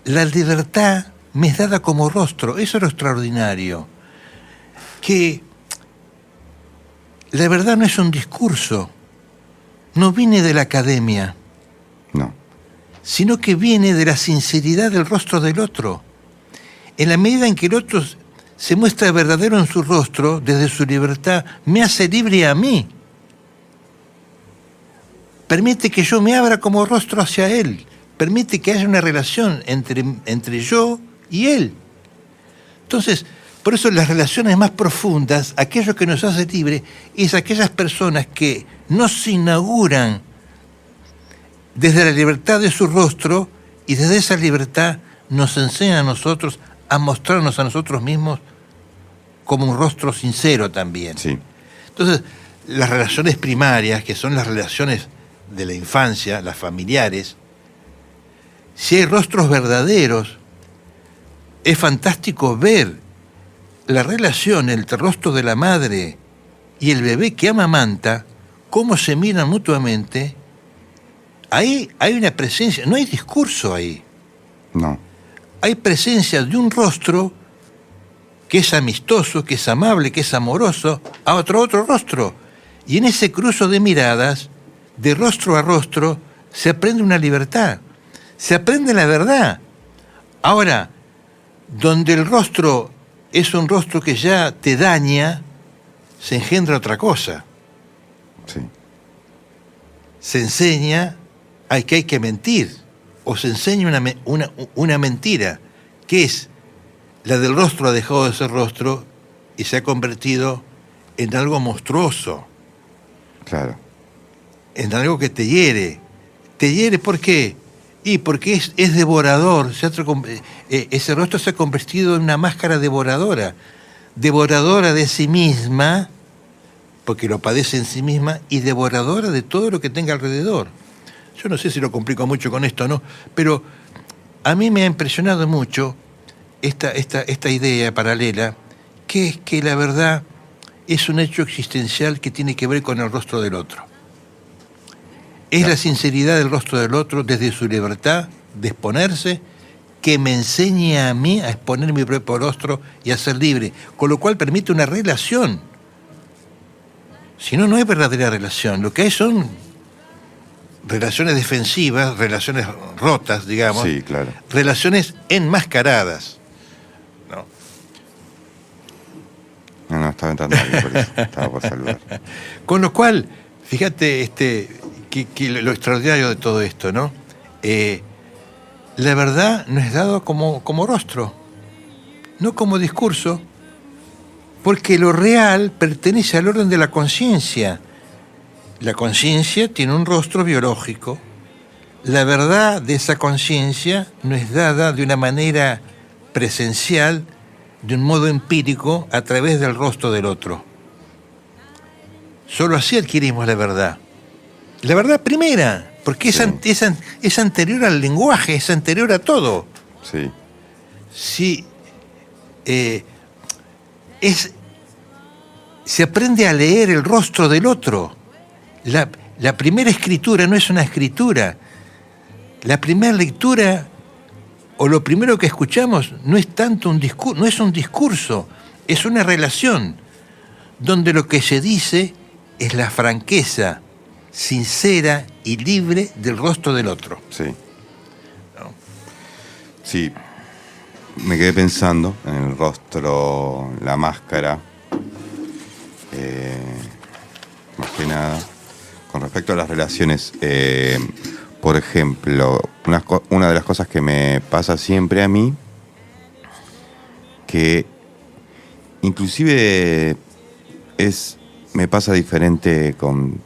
B: La libertad me es dada como rostro. Eso es lo extraordinario. Que la verdad no es un discurso. No viene de la academia.
A: No.
B: Sino que viene de la sinceridad del rostro del otro. En la medida en que el otro se muestra verdadero en su rostro, desde su libertad, me hace libre a mí. Permite que yo me abra como rostro hacia él. Permite que haya una relación entre yo y él. Entonces, por eso las relaciones más profundas, aquello que nos hace libre, es aquellas personas que nos inauguran desde la libertad de su rostro y desde esa libertad nos enseñan a nosotros a mostrarnos a nosotros mismos como un rostro sincero también.
A: Sí.
B: Entonces, las relaciones primarias, que son las relaciones de la infancia, las familiares, si hay rostros verdaderos, es fantástico ver la relación entre el rostro de la madre y el bebé que amamanta, cómo se miran mutuamente. Ahí hay una presencia, no hay discurso ahí.
A: No.
B: Hay presencia de un rostro que es amistoso, que es amable, que es amoroso, a otro rostro. Y en ese cruce de miradas, de rostro a rostro, se aprende una libertad, se aprende la verdad. Ahora, donde el rostro es un rostro que ya te daña, se engendra otra cosa.
A: Sí.
B: Se enseña que hay que mentir, o se enseña una mentira, que es la del rostro ha dejado de ser rostro y se ha convertido en algo monstruoso.
A: Claro.
B: En algo que te hiere. ¿Te hiere por qué? Y porque es devorador. Ese rostro se ha convertido en una máscara devoradora. Devoradora de sí misma, porque lo padece en sí misma, y devoradora de todo lo que tenga alrededor. Yo no sé si lo complico mucho con esto o no, pero a mí me ha impresionado mucho esta idea paralela, que es que la verdad es un hecho existencial que tiene que ver con el rostro del otro. Es la sinceridad del rostro del otro desde su libertad de exponerse, que me enseña a mí a exponer mi propio rostro y a ser libre, con lo cual permite una relación. Si no, no hay verdadera relación. Lo que hay son relaciones defensivas, relaciones rotas, digamos,
A: Sí, claro.
B: relaciones enmascaradas. ¿No?
A: No, estaba entrando alguien por eso. Estaba por saludar.
B: Con lo cual, fíjate que lo extraordinario de todo esto, ¿no? La verdad no es dado como rostro, no como discurso, porque lo real pertenece al orden de la conciencia. La conciencia tiene un rostro biológico. La verdad de esa conciencia no es dada de una manera presencial, de un modo empírico, a través del rostro del otro. Solo así adquirimos la verdad. La verdad primera, porque
A: Sí.
B: es anterior al lenguaje, es anterior a todo.
A: Sí,
B: Si se aprende a leer el rostro del otro. La primera escritura no es una escritura. La primera lectura o lo primero que escuchamos no es tanto un discurso, no es un discurso, es una relación donde lo que se dice es la franqueza sincera y libre del rostro del otro.
A: sí.
B: ¿No?
A: Sí, me quedé pensando en el rostro, la máscara, más que nada, con respecto a las relaciones. Por ejemplo, una de las cosas que me pasa siempre a mí, que inclusive me pasa diferente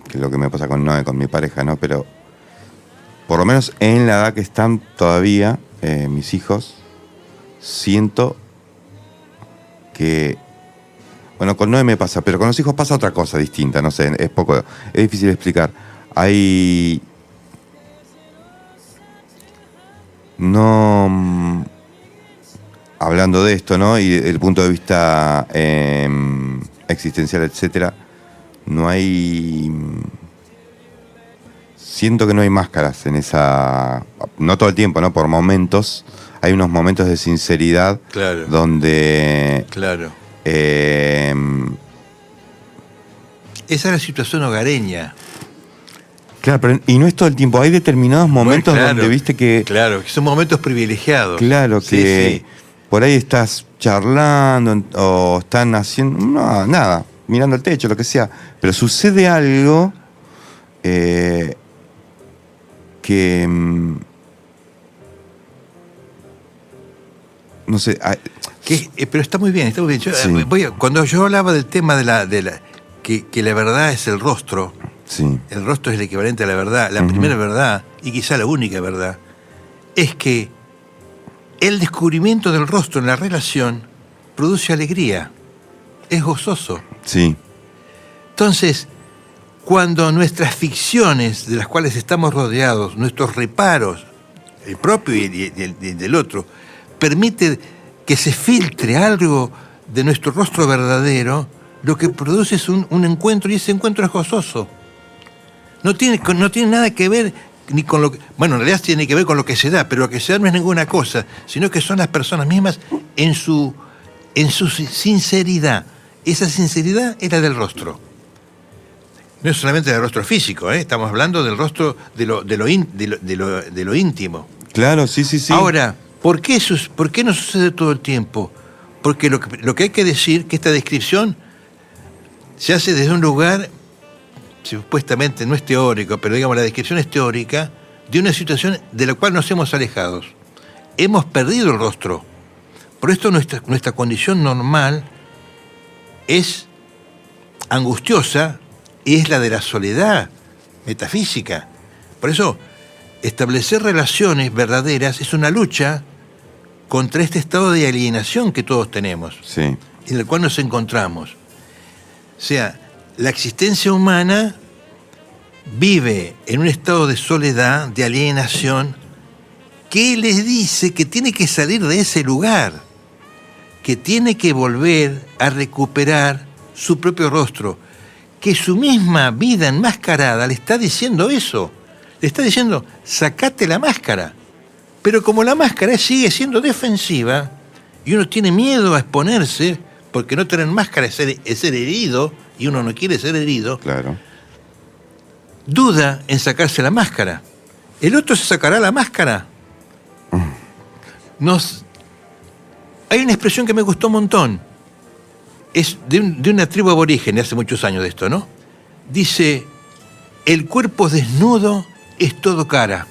A: que lo que me pasa con Noé, con mi pareja, ¿no? Pero por lo menos en la edad que están todavía mis hijos, siento que, bueno, con Noé me pasa, pero con los hijos pasa otra cosa distinta, no sé, es difícil de explicar. Hablando de esto, ¿no? Y desde el punto de vista existencial, etcétera, siento que no hay máscaras en esa, no todo el tiempo, ¿no? Por momentos, hay unos momentos de sinceridad,
B: Claro.
A: donde
B: Claro.
A: eh,
B: Esa es la situación hogareña.
A: claro, pero, y no es todo el tiempo, hay determinados momentos
B: Bueno, claro,
A: donde viste que,
B: Claro, que son momentos privilegiados.
A: claro,
B: Sí,
A: que
B: sí.
A: por ahí estás charlando o están haciendo, no, nada, mirando el techo, lo que sea, pero sucede algo que no sé,
B: Pero está muy bien, está muy bien.
A: Sí.
B: Cuando yo hablaba del tema que la verdad es el rostro es el equivalente a la verdad, la primera verdad, y quizá la única verdad, es que el descubrimiento del rostro en la relación produce alegría, es gozoso.
A: Sí,
B: Entonces, cuando nuestras ficciones de las cuales estamos rodeados, nuestros reparos, el propio y el del otro, permite que se filtre algo de nuestro rostro verdadero, lo que produce es un encuentro, y ese encuentro es gozoso. No tiene nada que ver ni con lo que... Bueno, en realidad tiene que ver con lo que se da, pero lo que se da no es ninguna cosa, sino que son las personas mismas en su sinceridad. Esa sinceridad era del rostro. No es solamente del rostro físico, estamos hablando del rostro de lo íntimo.
A: claro, sí.
B: Ahora, ¿por qué no sucede todo el tiempo? Porque lo que hay que decir, que esta descripción se hace desde un lugar, supuestamente no es teórico, pero digamos la descripción es teórica, de una situación de la cual nos hemos alejado. Hemos perdido el rostro. Por esto nuestra condición normal es angustiosa y es la de la soledad metafísica. Por eso, establecer relaciones verdaderas es una lucha contra este estado de alienación que todos tenemos,
A: Sí,
B: en el cual nos encontramos. O sea, la existencia humana vive en un estado de soledad, de alienación, que les dice que tiene que salir de ese lugar. que tiene que volver a recuperar su propio rostro, que su misma vida enmascarada le está diciendo eso. Le está diciendo, sacate la máscara. Pero como la máscara sigue siendo defensiva y uno tiene miedo a exponerse, porque no tener máscara es ser herido, y uno no quiere ser herido,
A: Claro.
B: duda en sacarse la máscara. ¿El otro se sacará la máscara? Hay una expresión que me gustó un montón. Es de una tribu aborigen, hace muchos años de esto, ¿no? Dice, el cuerpo desnudo es todo cara.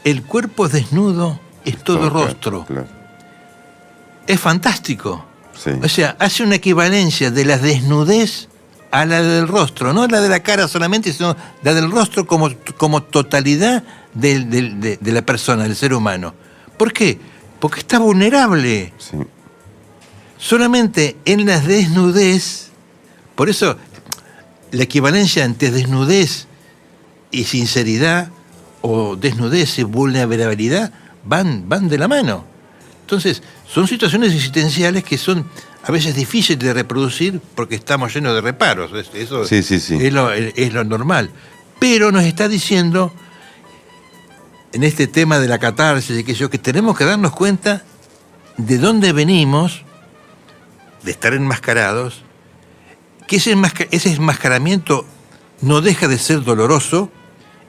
B: El cuerpo desnudo es todo rostro.
A: Claro.
B: Es fantástico.
A: Sí.
B: O sea, hace una equivalencia de la desnudez a la del rostro, no la de la cara solamente, sino la del rostro como totalidad de la persona, del ser humano. ¿Por qué? Porque está vulnerable.
A: Sí.
B: Solamente en la desnudez, por eso la equivalencia entre desnudez y sinceridad, o desnudez y vulnerabilidad, van de la mano. Entonces, son situaciones existenciales que son a veces difíciles de reproducir porque estamos llenos de reparos. Eso
A: Sí.
B: es lo normal. Pero nos está diciendo, en este tema de la catarsis, que tenemos que darnos cuenta de dónde venimos, de estar enmascarados, que ese enmascaramiento no deja de ser doloroso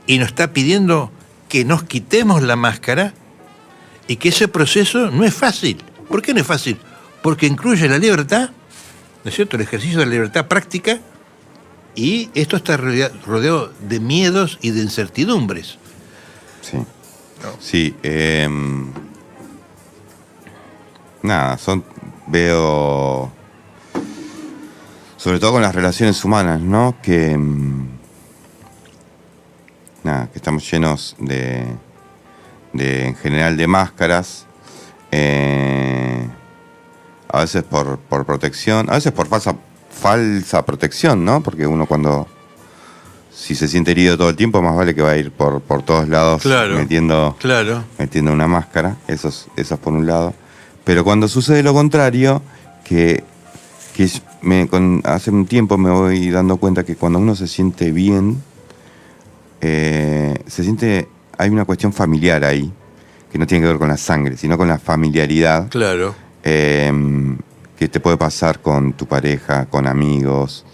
B: y nos está pidiendo que nos quitemos la máscara y que ese proceso no es fácil. ¿Por qué no es fácil? Porque incluye la libertad, ¿no es cierto?, el ejercicio de la libertad práctica, y esto está rodeado de miedos y de incertidumbres.
A: Sí. Sí. Nada, veo, sobre todo con las relaciones humanas, ¿no? Que estamos llenos en general de máscaras, a veces por protección, a veces por falsa protección, ¿no? Porque uno si se siente herido todo el tiempo, más vale que va a ir por todos lados,
B: Claro,
A: metiendo una máscara, eso es por un lado. Pero cuando sucede lo contrario, hace un tiempo me voy dando cuenta que cuando uno se siente bien, hay una cuestión familiar ahí, que no tiene que ver con la sangre, sino con la familiaridad.
B: Claro.
A: Que te puede pasar con tu pareja, con amigos.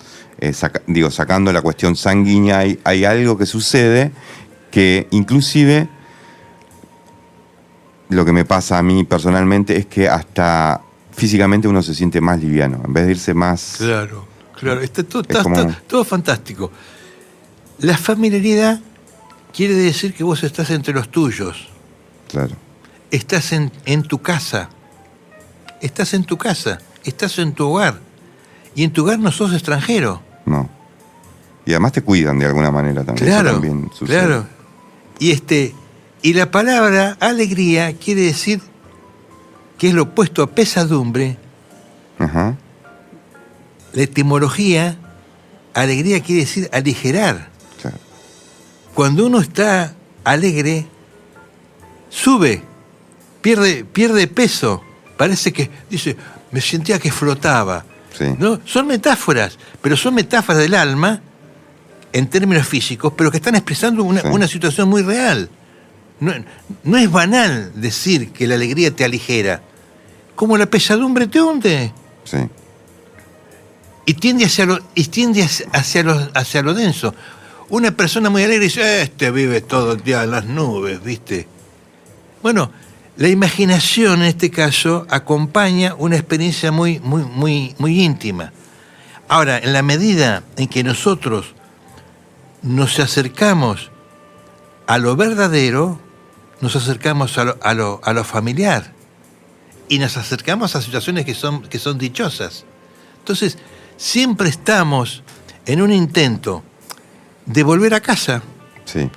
A: Sacando la cuestión sanguínea, hay algo que sucede que inclusive lo que me pasa a mí personalmente es que hasta físicamente uno se siente más liviano, en vez de irse más...
B: Claro. Está todo fantástico. La familiaridad quiere decir que vos estás entre los tuyos.
A: Claro.
B: Estás en tu casa. Estás en tu casa. Estás en tu hogar. Y en tu hogar no sos extranjero.
A: No. Y además te cuidan de alguna manera también.
B: Claro,
A: eso también sucede.
B: Claro. Y la palabra alegría quiere decir que es lo opuesto a pesadumbre.
A: Ajá.
B: La etimología, alegría quiere decir aligerar.
A: Claro.
B: Cuando uno está alegre, sube, pierde peso. Parece que, dice, me sentía que flotaba.
A: Sí.
B: ¿No? Son metáforas, pero son metáforas del alma en términos físicos, pero que están expresando una situación muy real. No es banal decir que la alegría te aligera, como la pesadumbre te hunde.
A: Sí.
B: Y tiende hacia lo denso. Una persona muy alegre dice, vive todo el día en las nubes, ¿viste? Bueno, la imaginación en este caso acompaña una experiencia muy íntima. Ahora, en la medida en que nosotros nos acercamos a lo verdadero, nos acercamos a lo familiar y nos acercamos a situaciones que son dichosas. Entonces, siempre estamos en un intento de volver a casa,
A: Sí.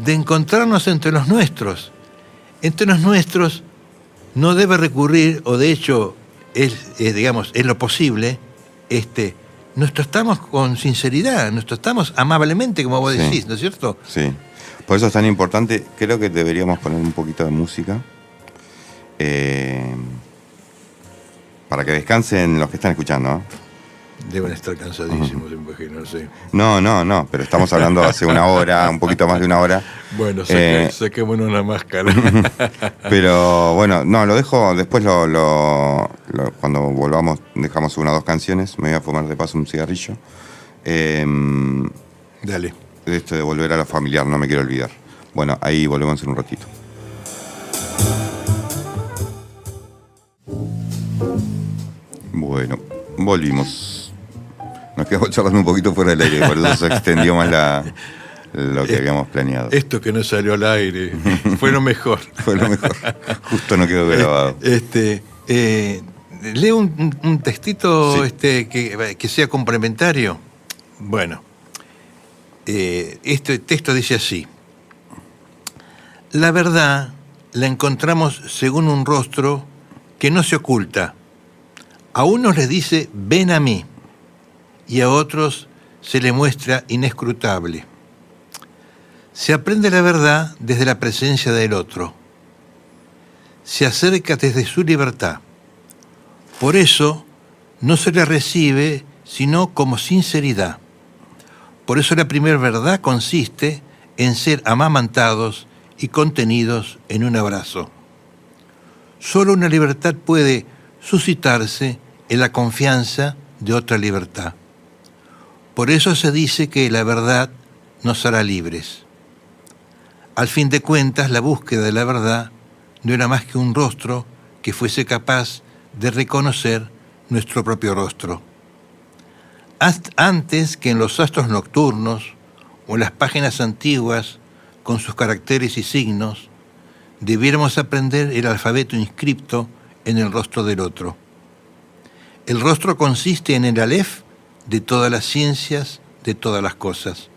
B: de encontrarnos entre los nuestros. Entre los nuestros no debe recurrir, o de hecho es lo posible, nos tratamos con sinceridad, nos tratamos amablemente, como vos decís, ¿no es cierto?
A: Sí. Por eso es tan importante, creo que deberíamos poner un poquito de música. Para que descansen los que están escuchando, ¿no?
B: Deben estar cansadísimos, imagino, sí.
A: No, pero estamos hablando hace una hora, un poquito más de una hora.
B: Bueno, saquémonos la máscara.
A: Pero bueno, no, lo dejo, después cuando volvamos dejamos una o dos canciones, me voy a fumar de paso un cigarrillo.
B: Dale.
A: Esto de volver a lo familiar, no me quiero olvidar. Bueno, ahí volvemos en un ratito. Bueno, volvimos. Nos quedamos charlando un poquito fuera del aire, por eso se extendió más lo que habíamos planeado.
B: Esto que no salió al aire fue lo mejor.
A: Fue lo mejor. Justo no quedó grabado.
B: Leo un textito
A: Sí.
B: que sea complementario. Bueno, este texto dice así. La verdad la encontramos según un rostro que no se oculta. A unos les dice, ven a mí, y a otros se le muestra inescrutable. Se aprende la verdad desde la presencia del otro. Se acerca desde su libertad. Por eso no se le recibe sino como sinceridad. Por eso la primera verdad consiste en ser amamantados y contenidos en un abrazo. Solo una libertad puede suscitarse en la confianza de otra libertad. Por eso se dice que la verdad nos hará libres. Al fin de cuentas, la búsqueda de la verdad no era más que un rostro que fuese capaz de reconocer nuestro propio rostro. Antes que en los astros nocturnos o en las páginas antiguas con sus caracteres y signos, debiéramos aprender el alfabeto inscripto en el rostro del otro. El rostro consiste en el alef de todas las ciencias, de todas las cosas.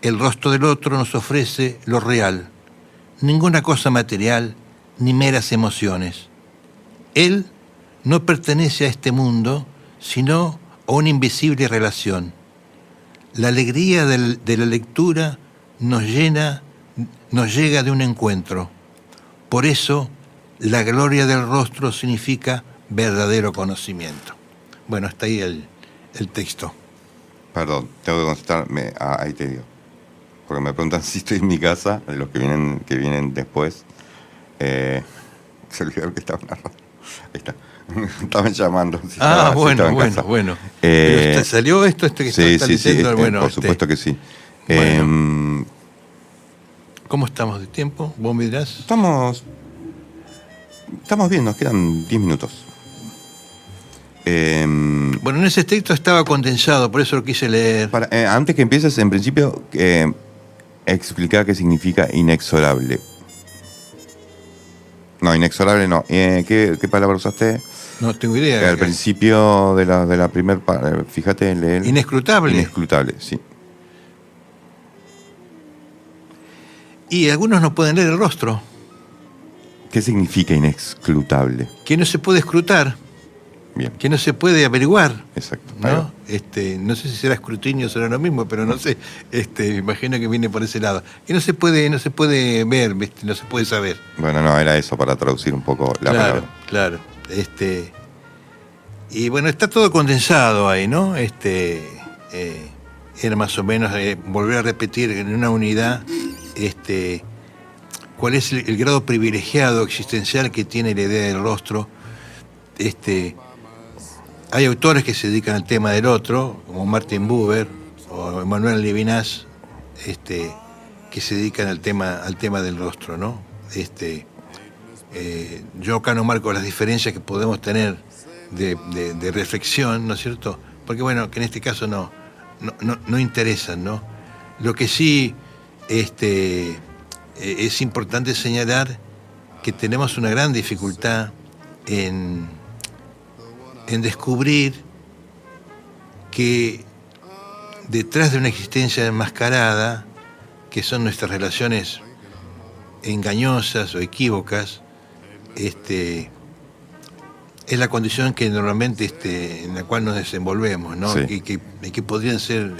B: El rostro del otro nos ofrece lo real, ninguna cosa material ni meras emociones. Él no pertenece a este mundo, sino a una invisible relación. La alegría de la lectura nos llega de un encuentro. Por eso, la gloria del rostro significa verdadero conocimiento. Bueno, hasta ahí el texto.
A: Perdón, tengo que contestarme. Ahí te digo. Porque me preguntan si estoy en mi casa, de los que vienen después. Se olvidaron que estaba narrando. Ahí está. Estaban llamando. Si
B: Bueno. Pero ¿salió esto que está diciendo? Bueno,
A: por supuesto que sí.
B: Bueno. ¿Cómo estamos de tiempo? ¿Vos me dirás?
A: Estamos bien, nos quedan 10 minutos.
B: Bueno, en ese texto estaba condensado, por eso lo quise leer.
A: Antes que empieces, en principio, explicar qué significa inexorable. No, inexorable no. ¿Qué palabra usaste?
B: No tengo idea.
A: Al principio de la primera parte, fíjate, leer.
B: Inescrutable.
A: Inescrutable, sí.
B: Y algunos no pueden leer el rostro.
A: ¿Qué significa inescrutable?
B: Que no se puede escrutar.
A: Bien.
B: Que no se puede averiguar.
A: Exacto.
B: ¿No? No sé si será escrutinio o será lo mismo, pero no sé. Me imagino que viene por ese lado. Que no se puede ver, ¿viste? No se puede saber.
A: Bueno, no, era eso para traducir un poco la palabra.
B: Claro. Y bueno, está todo condensado ahí, ¿no? Era más o menos volver a repetir en una unidad cuál es el grado privilegiado existencial que tiene la idea del rostro. Hay autores que se dedican al tema del otro, como Martin Buber o Emmanuel Levinas, que se dedican al tema del rostro, ¿no? Yo acá no marco las diferencias que podemos tener de reflexión, ¿no es cierto? Porque bueno, que en este caso no interesan, ¿no? Lo que sí es importante señalar que tenemos una gran dificultad en descubrir que detrás de una existencia enmascarada, que son nuestras relaciones engañosas o equívocas, es la condición que normalmente en la cual nos desenvolvemos, ¿no?
A: Sí.
B: Y que podrían ser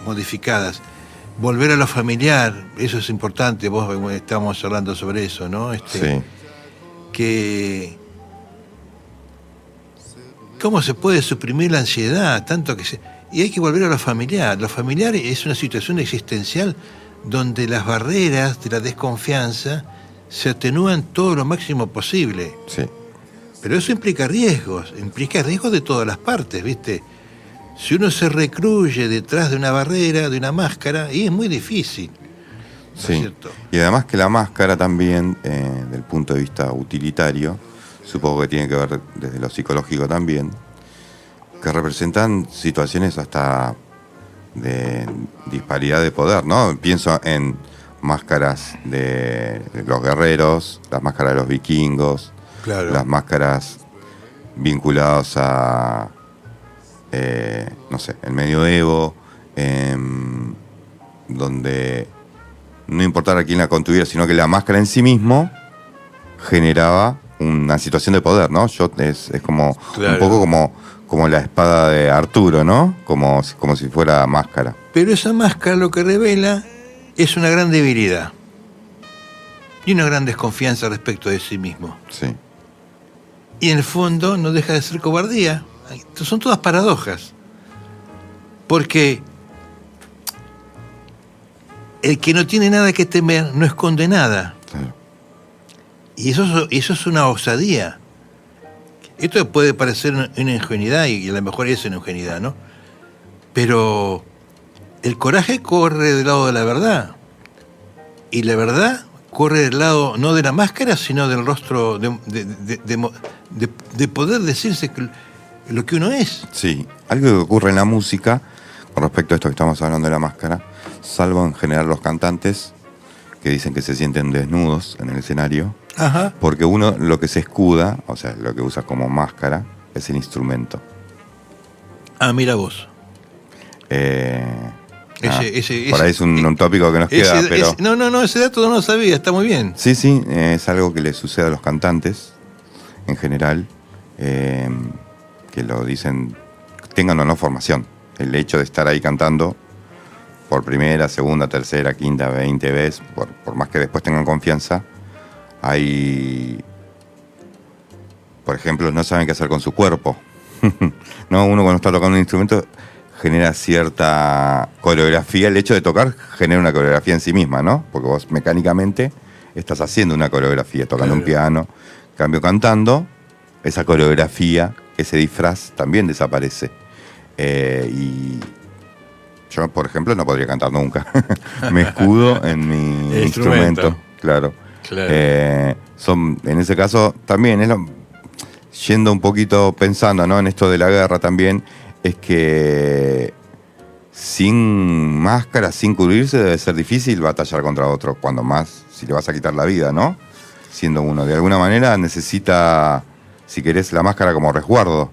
B: modificadas. Volver a lo familiar, eso es importante, vos estábamos hablando sobre eso, ¿no?
A: Sí.
B: Que ¿Cómo se puede suprimir la ansiedad? Y hay que volver a lo familiar. Lo familiar es una situación existencial donde las barreras de la desconfianza se atenúan todo lo máximo posible.
A: Sí.
B: Pero eso implica riesgos de todas las partes, ¿viste? Si uno se recluye detrás de una barrera, de una máscara, y es muy difícil. ¿No
A: Sí.
B: es cierto?
A: Y además que la máscara también, del punto de vista utilitario, supongo que tiene que ver desde lo psicológico también, que representan situaciones hasta de disparidad de poder, ¿no? Pienso en máscaras de los guerreros, las máscaras de los vikingos,
B: Claro.
A: las máscaras vinculadas a, no sé, el medioevo, donde no importara quién la construyera, sino que la máscara en sí mismo generaba una situación de poder, ¿no? Es como
B: Claro.
A: un poco como la espada de Arturo, ¿no? Como si fuera máscara.
B: Pero esa máscara lo que revela es una gran debilidad y una gran desconfianza respecto de sí mismo.
A: Sí,
B: Y en el fondo no deja de ser cobardía. Son todas paradojas. Porque el que no tiene nada que temer no esconde nada.
A: claro.
B: Y eso es una osadía. Esto puede parecer una ingenuidad, y a lo mejor es una ingenuidad, ¿no? Pero el coraje corre del lado de la verdad. Y la verdad corre del lado no de la máscara, sino del rostro, de poder decirse lo que uno es.
A: Sí, algo que ocurre en la música, con respecto a esto que estamos hablando de la máscara, salvo en general los cantantes, que dicen que se sienten desnudos en el escenario,
B: Ajá.
A: porque uno lo que se escuda, o sea, lo que usa como máscara, es el instrumento.
B: Ah, mira vos.
A: Por ahí es un tópico que nos queda, pero...
B: No, ese dato no lo sabía, está muy bien.
A: Sí, es algo que le sucede a los cantantes, en general, que lo dicen, tengan o no formación. El hecho de estar ahí cantando por primera, segunda, tercera, quinta, 20 veces, por más que después tengan confianza, hay, por ejemplo, no saben qué hacer con su cuerpo. No, uno cuando está tocando un instrumento genera cierta coreografía. El hecho de tocar genera una coreografía en sí misma, ¿no? Porque vos mecánicamente estás haciendo una coreografía, tocando un piano. En cambio, cantando, esa coreografía, ese disfraz también desaparece. Y yo, por ejemplo, no podría cantar nunca. Me escudo en mi instrumento. Claro. En ese caso, también, yendo un poquito pensando, ¿no?, en esto de la guerra también, es que sin máscara, sin cubrirse, debe ser difícil batallar contra otro, cuando más si le vas a quitar la vida, ¿no? Siendo uno. De alguna manera necesita, si querés, la máscara como resguardo,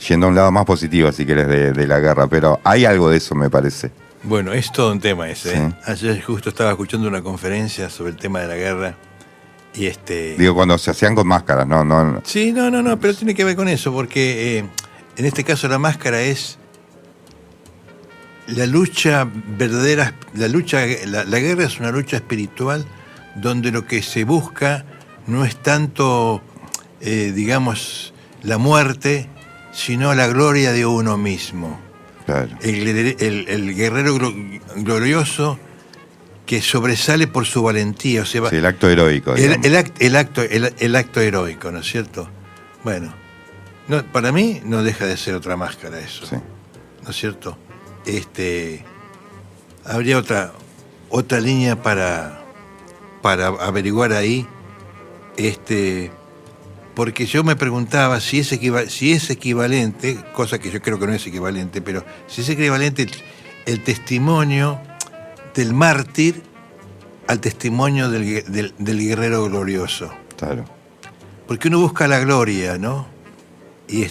A: yendo a un lado más positivo, si querés, de la guerra. Pero hay algo de eso, me parece.
B: Bueno, es todo un tema ese.
A: Sí.
B: Ayer justo estaba escuchando una conferencia sobre el tema de la guerra y
A: Digo, cuando se hacían con máscaras, no.
B: Sí, no, pero tiene que ver con eso, porque en este caso la máscara es la lucha verdadera, la guerra es una lucha espiritual donde lo que se busca no es tanto, digamos, la muerte, sino la gloria de uno mismo.
A: Claro.
B: El guerrero glorioso que sobresale por su valentía. O sea,
A: Sí, el acto heroico.
B: el acto heroico, ¿no es cierto? Bueno, para mí no deja de ser otra máscara eso.
A: Sí.
B: ¿No es cierto? Habría otra línea para averiguar ahí, porque yo me preguntaba si es equivalente, cosa que yo creo que no es equivalente, pero si es equivalente el testimonio del mártir al testimonio del guerrero glorioso.
A: Claro.
B: Porque uno busca la gloria, ¿no? Y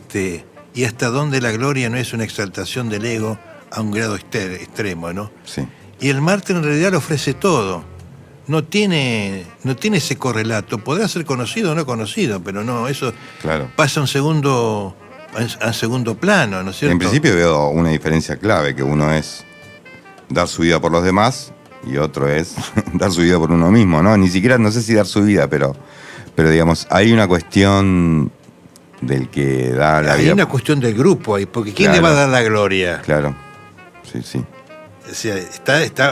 B: hasta dónde la gloria no es una exaltación del ego a un grado extremo, ¿no?
A: Sí.
B: Y el mártir en realidad lo ofrece todo. No tiene ese correlato. Podrá ser conocido o no conocido, pero no, eso
A: Claro.
B: pasa a un segundo plano, ¿no es cierto?
A: En principio veo una diferencia clave, que uno es dar su vida por los demás y otro es dar su vida por uno mismo, ¿no? Ni siquiera, no sé si dar su vida, pero digamos, hay una cuestión del que da la
B: Hay
A: vida.
B: una cuestión del grupo ahí, porque ¿quién le va a dar la gloria?
A: Claro, sí, sí.
B: O sea,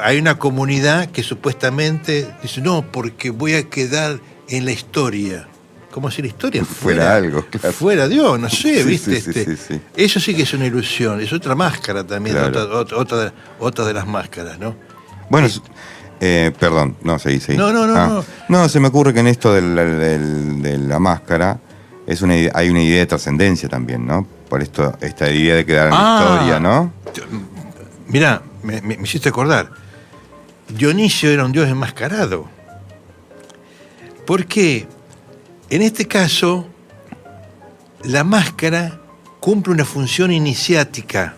B: hay una comunidad que supuestamente dice, no, porque voy a quedar en la historia. Como si la historia
A: Fuera algo, claro.
B: Fuera Dios, no sé,
A: Sí,
B: ¿viste?
A: sí.
B: Eso sí que es una ilusión, es otra máscara también,
A: Claro.
B: otra de las máscaras, ¿no?
A: Bueno, perdón, no, seguí.
B: No.
A: No, se me ocurre que en esto de la máscara hay una idea de trascendencia también, ¿no? Por esto, esta idea de quedar en la historia, ¿no?
B: Mirá, me hiciste acordar. Dionisio era un dios enmascarado. ¿Por qué? En este caso, la máscara cumple una función iniciática,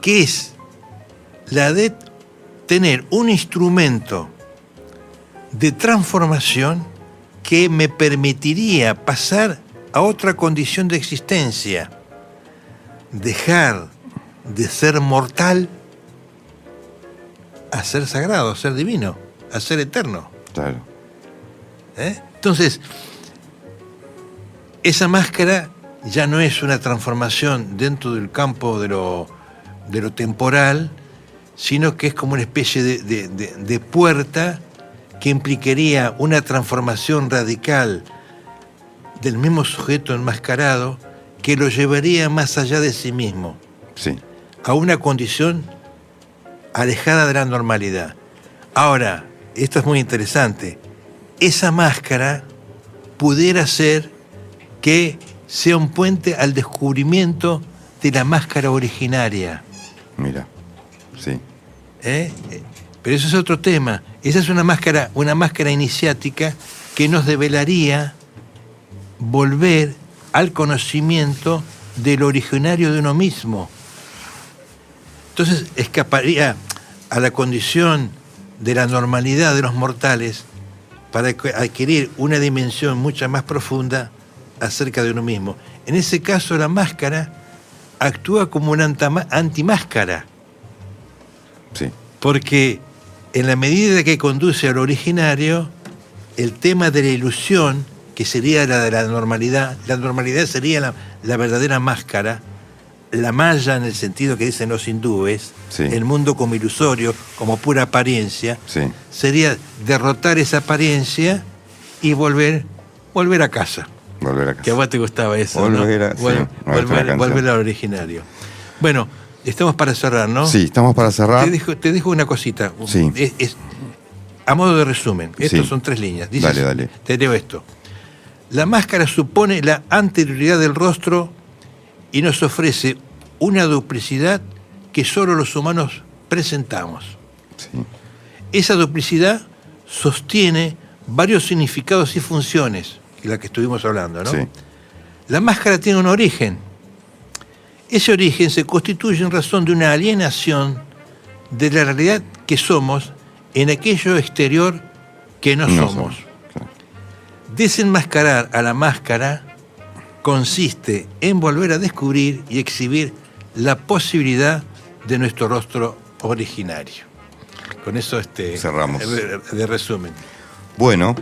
B: que es la de tener un instrumento de transformación que me permitiría pasar a otra condición de existencia, dejar de ser mortal a ser sagrado, a ser divino, a ser eterno.
A: Claro.
B: Entonces, esa máscara ya no es una transformación dentro del campo de lo temporal, sino que es como una especie de puerta que implicaría una transformación radical del mismo sujeto enmascarado que lo llevaría más allá de sí mismo,
A: Sí.
B: a una condición alejada de la normalidad. Ahora, esto es muy interesante, esa máscara pudiera ser que sea un puente al descubrimiento de la máscara originaria.
A: Mira, sí.
B: Pero eso es otro tema. Esa es una máscara iniciática que nos develaría volver al conocimiento del originario de uno mismo. Entonces escaparía a la condición de la normalidad de los mortales para adquirir una dimensión mucho más profunda acerca de uno mismo. En ese caso, la máscara actúa como una antimáscara.
A: Sí.
B: Porque en la medida que conduce al originario, el tema de la ilusión, que sería la de la normalidad sería la verdadera máscara, la maya en el sentido que dicen los hindúes,
A: Sí.
B: el mundo como ilusorio, como pura apariencia,
A: Sí.
B: sería derrotar esa apariencia y volver a casa.
A: Volver a casa.
B: Que a vos te gustaba eso,
A: Volver
B: ¿no?
A: a- sí, me gusta la canción.
B: Volver al originario. Bueno, estamos para cerrar, ¿no?
A: Sí, estamos para cerrar.
B: Te dejo una cosita.
A: Sí.
B: A modo de resumen, estos
A: Sí.
B: son 3 líneas. Dice
A: Dale,
B: así,
A: dale.
B: Te leo esto. La máscara supone la anterioridad del rostro y nos ofrece una duplicidad que solo los humanos presentamos.
A: Sí.
B: Esa duplicidad sostiene varios significados y funciones, que es la que estuvimos hablando, ¿no?
A: Sí.
B: La máscara tiene un origen. Ese origen se constituye en razón de una alienación de la realidad que somos en aquello exterior que no somos.
A: Claro.
B: Desenmascarar a la máscara consiste en volver a descubrir y exhibir la posibilidad de nuestro rostro originario. Con eso
A: Cerramos.
B: de resumen.
A: Bueno,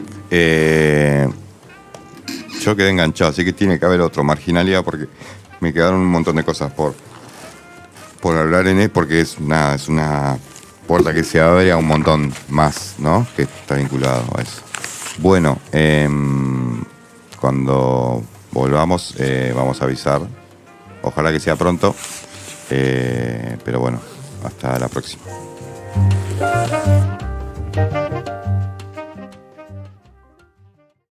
A: yo quedé enganchado, así que tiene que haber otro, marginalidad, porque me quedaron un montón de cosas por hablar en él, porque es una puerta que se abre a un montón más, ¿no? Que está vinculado a eso. Bueno, cuando volvamos vamos a avisar. Ojalá que sea pronto. Pero bueno, hasta la próxima.